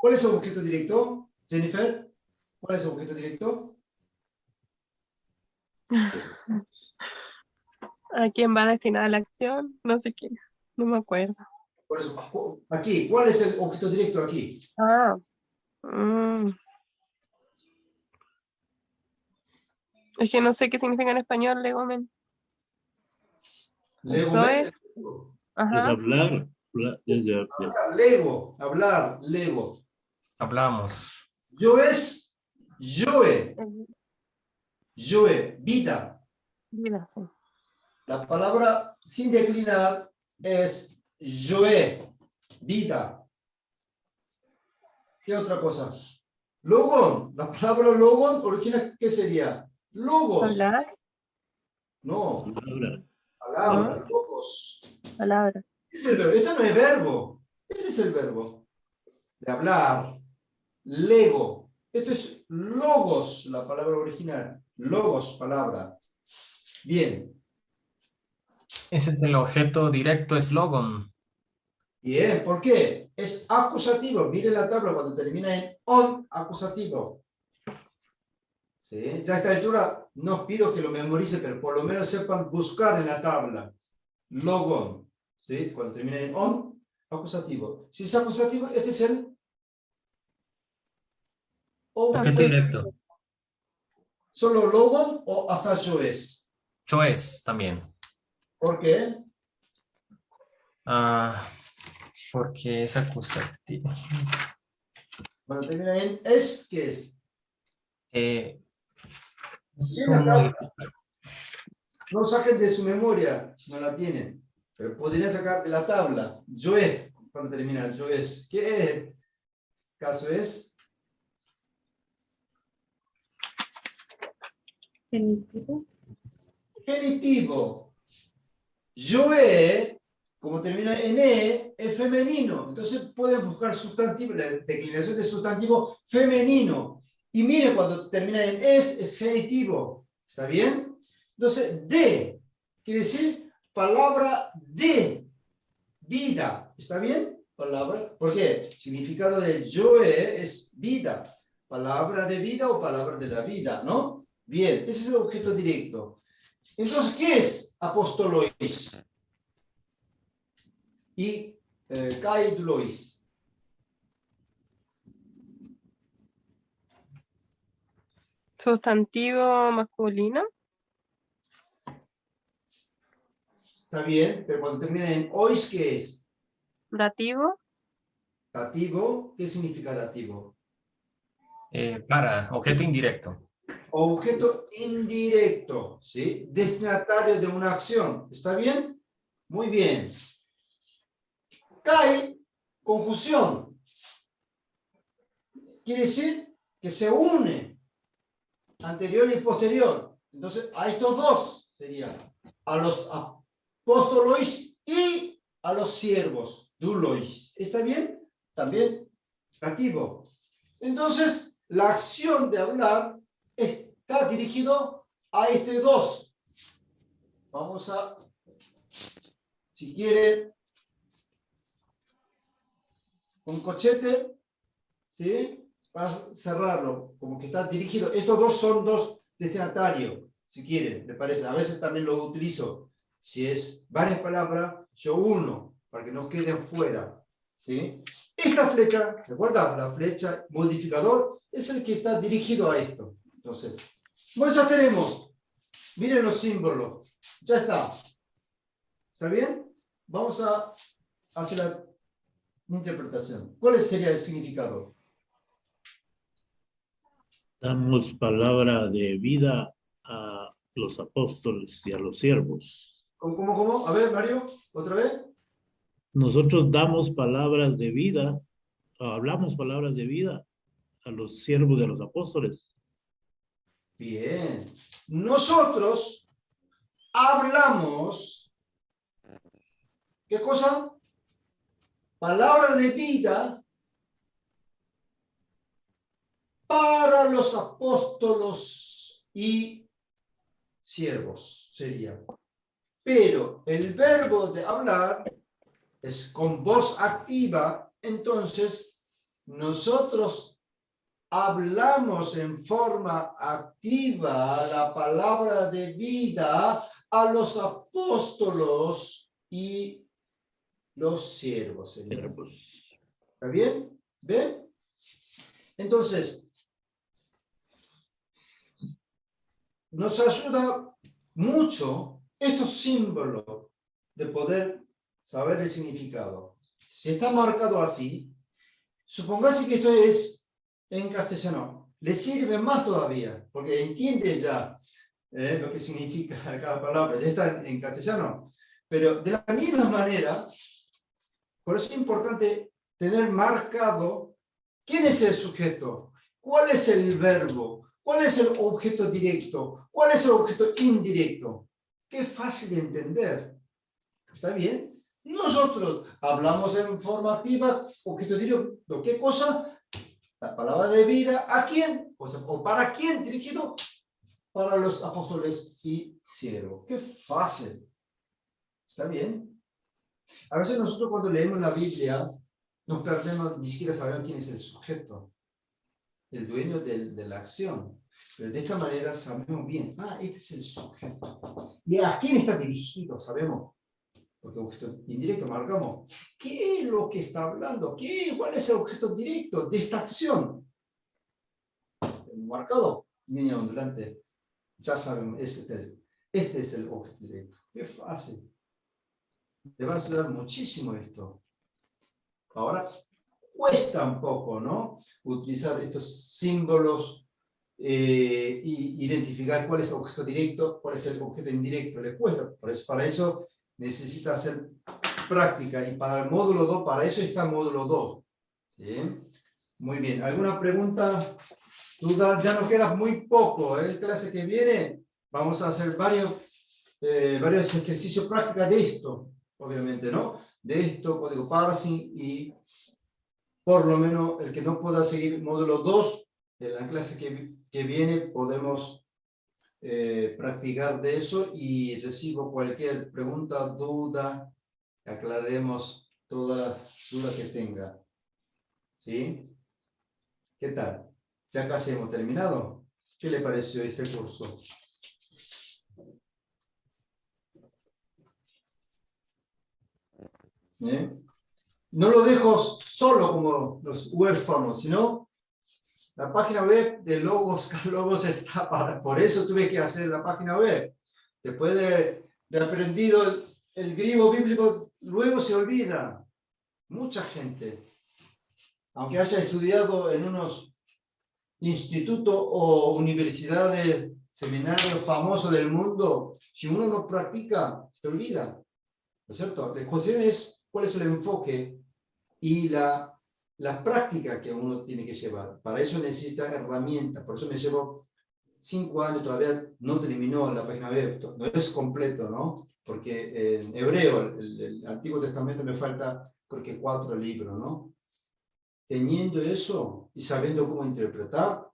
¿Cuál es el objeto directo, Jennifer? ¿Cuál es el objeto directo? ¿A quién va destinada la acción? No sé qué. No me acuerdo. Por eso, aquí, ¿cuál es el objeto directo aquí? Ah. Es que no sé qué significa en español legomen. Lego. Eso es. Es Ajá. hablar. Lego, hablar, lego. Hablamos. Yo es, yoe, vida. Vida, sí. La palabra sin declinar es yoe, vida. ¿Qué otra cosa? Logon, la palabra logon original, ¿qué sería? Logos. Hablar. No, Palabra. palabra, ¿No? logos. Palabra. ¿Qué es el verbo? Esto no es verbo. Este es el verbo. De hablar. Lego. Esto es logos, la palabra original. Logos, palabra. Bien. Ese es el objeto directo, es logon. Bien, ¿por qué? Es acusativo. Mire la tabla cuando termina en on, acusativo. ¿Sí? Ya a esta altura no os pido que lo memorice, pero por lo menos sepan buscar en la tabla. Logon. ¿Sí? Cuando termina en on, acusativo. Si es acusativo, este es el Objeto objeto. directo. ¿Solo logon o hasta yoes? Choice también. ¿Por qué? Porque es acusativo. Cuando termina en es, ¿qué es? Es Bien, acá. No saquen de su memoria si no la tienen, pero podrían sacar de la tabla. Yo es, cuando termina el yo es. ¿Qué caso es? Genitivo. Genitivo. Yo es, como termina en es femenino. Entonces pueden buscar sustantivo, la declinación de sustantivo femenino. Y miren, cuando termina en es genitivo. ¿Está bien? Entonces, de quiere decir palabra de vida. ¿Está bien? Palabra. ¿Por qué? Significado del yo es vida. Palabra de vida o palabra de la vida, ¿no? Bien, ese es el objeto directo. Entonces, ¿qué es apostolois? Y kaidlois. Sustantivo masculino. Está bien, pero cuando termina en ois, ¿qué es? Dativo. Dativo. ¿Qué significa dativo? Para, objeto indirecto. Objeto indirecto, ¿sí? Destinatario de una acción. ¿Está bien? Muy bien. Kai, conjunción. Quiere decir que se une anterior y posterior. Entonces, a estos dos serían a los apóstolos y a los siervos, doulos. ¿Está bien? También dativo. Entonces, la acción de hablar está dirigido a este dos. Vamos a, si quieren, con cochete, ¿sí? Para cerrarlo, como que está dirigido. Estos dos son dos destinatarios, si quieren, me parece. A veces también lo utilizo. Si es varias palabras, yo uno, para que no queden fuera. ¿Sí? Esta flecha, ¿recuerda? La flecha modificador es el que está dirigido a esto. Entonces, bueno, ya tenemos. Miren los símbolos. Ya está. ¿Está bien? Vamos a hacer la interpretación. ¿Cuál sería el significado? Damos palabra de vida a los apóstoles y a los siervos. ¿Cómo? A ver, Mario, otra vez. Nosotros damos palabras de vida, hablamos palabras de vida a los siervos de los apóstoles. Bien. Nosotros hablamos, ¿qué cosa? Palabra de vida para los apóstolos y siervos, sería. Pero el verbo de hablar es con voz activa, entonces nosotros hablamos en forma activa la palabra de vida a los apóstolos y los siervos. Siervos. ¿Está bien? ¿Ven? Entonces, nos ayuda mucho estos símbolos de poder saber el significado. Si está marcado así, supongase que esto es en castellano, le sirve más todavía, porque entiende ya lo que significa cada palabra, ya está en castellano. Pero de la misma manera, por eso es importante tener marcado quién es el sujeto, cuál es el verbo, cuál es el objeto directo, cuál es el objeto indirecto. Qué fácil de entender. ¿Está bien? Nosotros hablamos en forma activa, objeto directo, ¿qué cosa? La palabra de vida, ¿a quién? O para quién dirigido? Para los apóstoles y siervos. Qué fácil. ¿Está bien? A veces nosotros cuando leemos la Biblia nos perdemos, ni siquiera sabemos quién es el sujeto, el dueño de la acción. Pero de esta manera sabemos bien, este es el sujeto. ¿Y a quién está dirigido? Sabemos. Porque objeto indirecto marcamos. ¿Qué es lo que está hablando? ¿Cuál es el objeto directo de esta acción? Marcado, línea ondulante. Ya sabemos, este es el objeto directo. Qué fácil. Te va a ayudar muchísimo esto. Ahora, cuesta un poco, ¿no? Utilizar estos símbolos y identificar cuál es el objeto directo, cuál es el objeto indirecto. Le cuesta. Para eso necesita hacer práctica. Y para el módulo 2, para eso está el módulo 2. ¿Sí? Muy bien. ¿Alguna pregunta? ¿Duda? Ya nos queda muy poco. En la clase que viene vamos a hacer varios ejercicios prácticos de esto. Obviamente, ¿no? De esto, código parsing, y por lo menos el que no pueda seguir módulo 2, en la clase que viene podemos practicar de eso, y recibo cualquier pregunta, duda, aclararemos todas las dudas que tenga. ¿Sí? ¿Qué tal? Ya casi hemos terminado. ¿Qué le pareció este curso? No lo dejo solo como los huérfanos, sino la página web de Logos está por eso tuve que hacer la página web. Después de aprendido el griego bíblico, luego se olvida. Mucha gente, aunque haya estudiado en unos institutos o universidades, seminarios famosos del mundo, si uno no practica, se olvida. ¿No es cierto? La cuestión es cuál es el enfoque y la práctica que uno tiene que llevar. Para eso necesita herramientas. Por eso me llevo 5 años, todavía no terminó la página web. No es completo, ¿no? Porque en hebreo, el Antiguo Testamento, me falta, creo que 4 libros, ¿no? Teniendo eso y sabiendo cómo interpretar,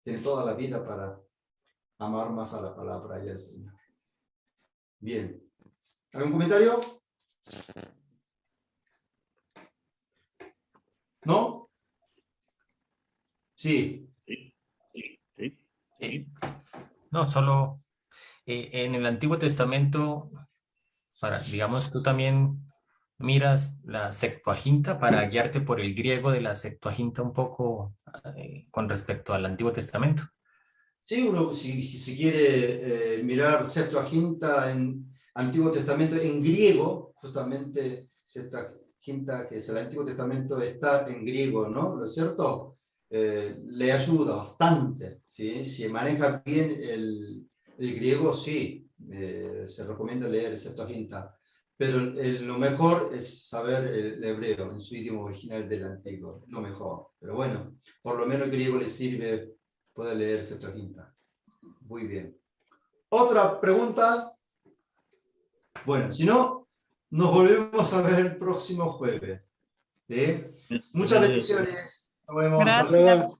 tiene toda la vida para amar más a la palabra y al Señor. Bien. ¿Algún comentario? ¿No? Sí. No, solo en el Antiguo Testamento, digamos, tú también miras la Septuaginta para guiarte por el griego de la Septuaginta un poco con respecto al Antiguo Testamento. Sí, uno si quiere mirar Septuaginta en Antiguo Testamento en griego, justamente Septuaginta, que es el Antiguo Testamento, está en griego, ¿no? ¿No es cierto? Le ayuda bastante, ¿sí? Si maneja bien el griego, sí, se recomienda leer Septuaginta. Pero lo mejor es saber el hebreo en su idioma original del antiguo, lo mejor. Pero bueno, por lo menos el griego le sirve, puede leer Septuaginta. Muy bien. ¿Otra pregunta? Bueno, si no, nos volvemos a ver el próximo jueves. ¿Sí? Muchas bendiciones. Nos vemos. Gracias.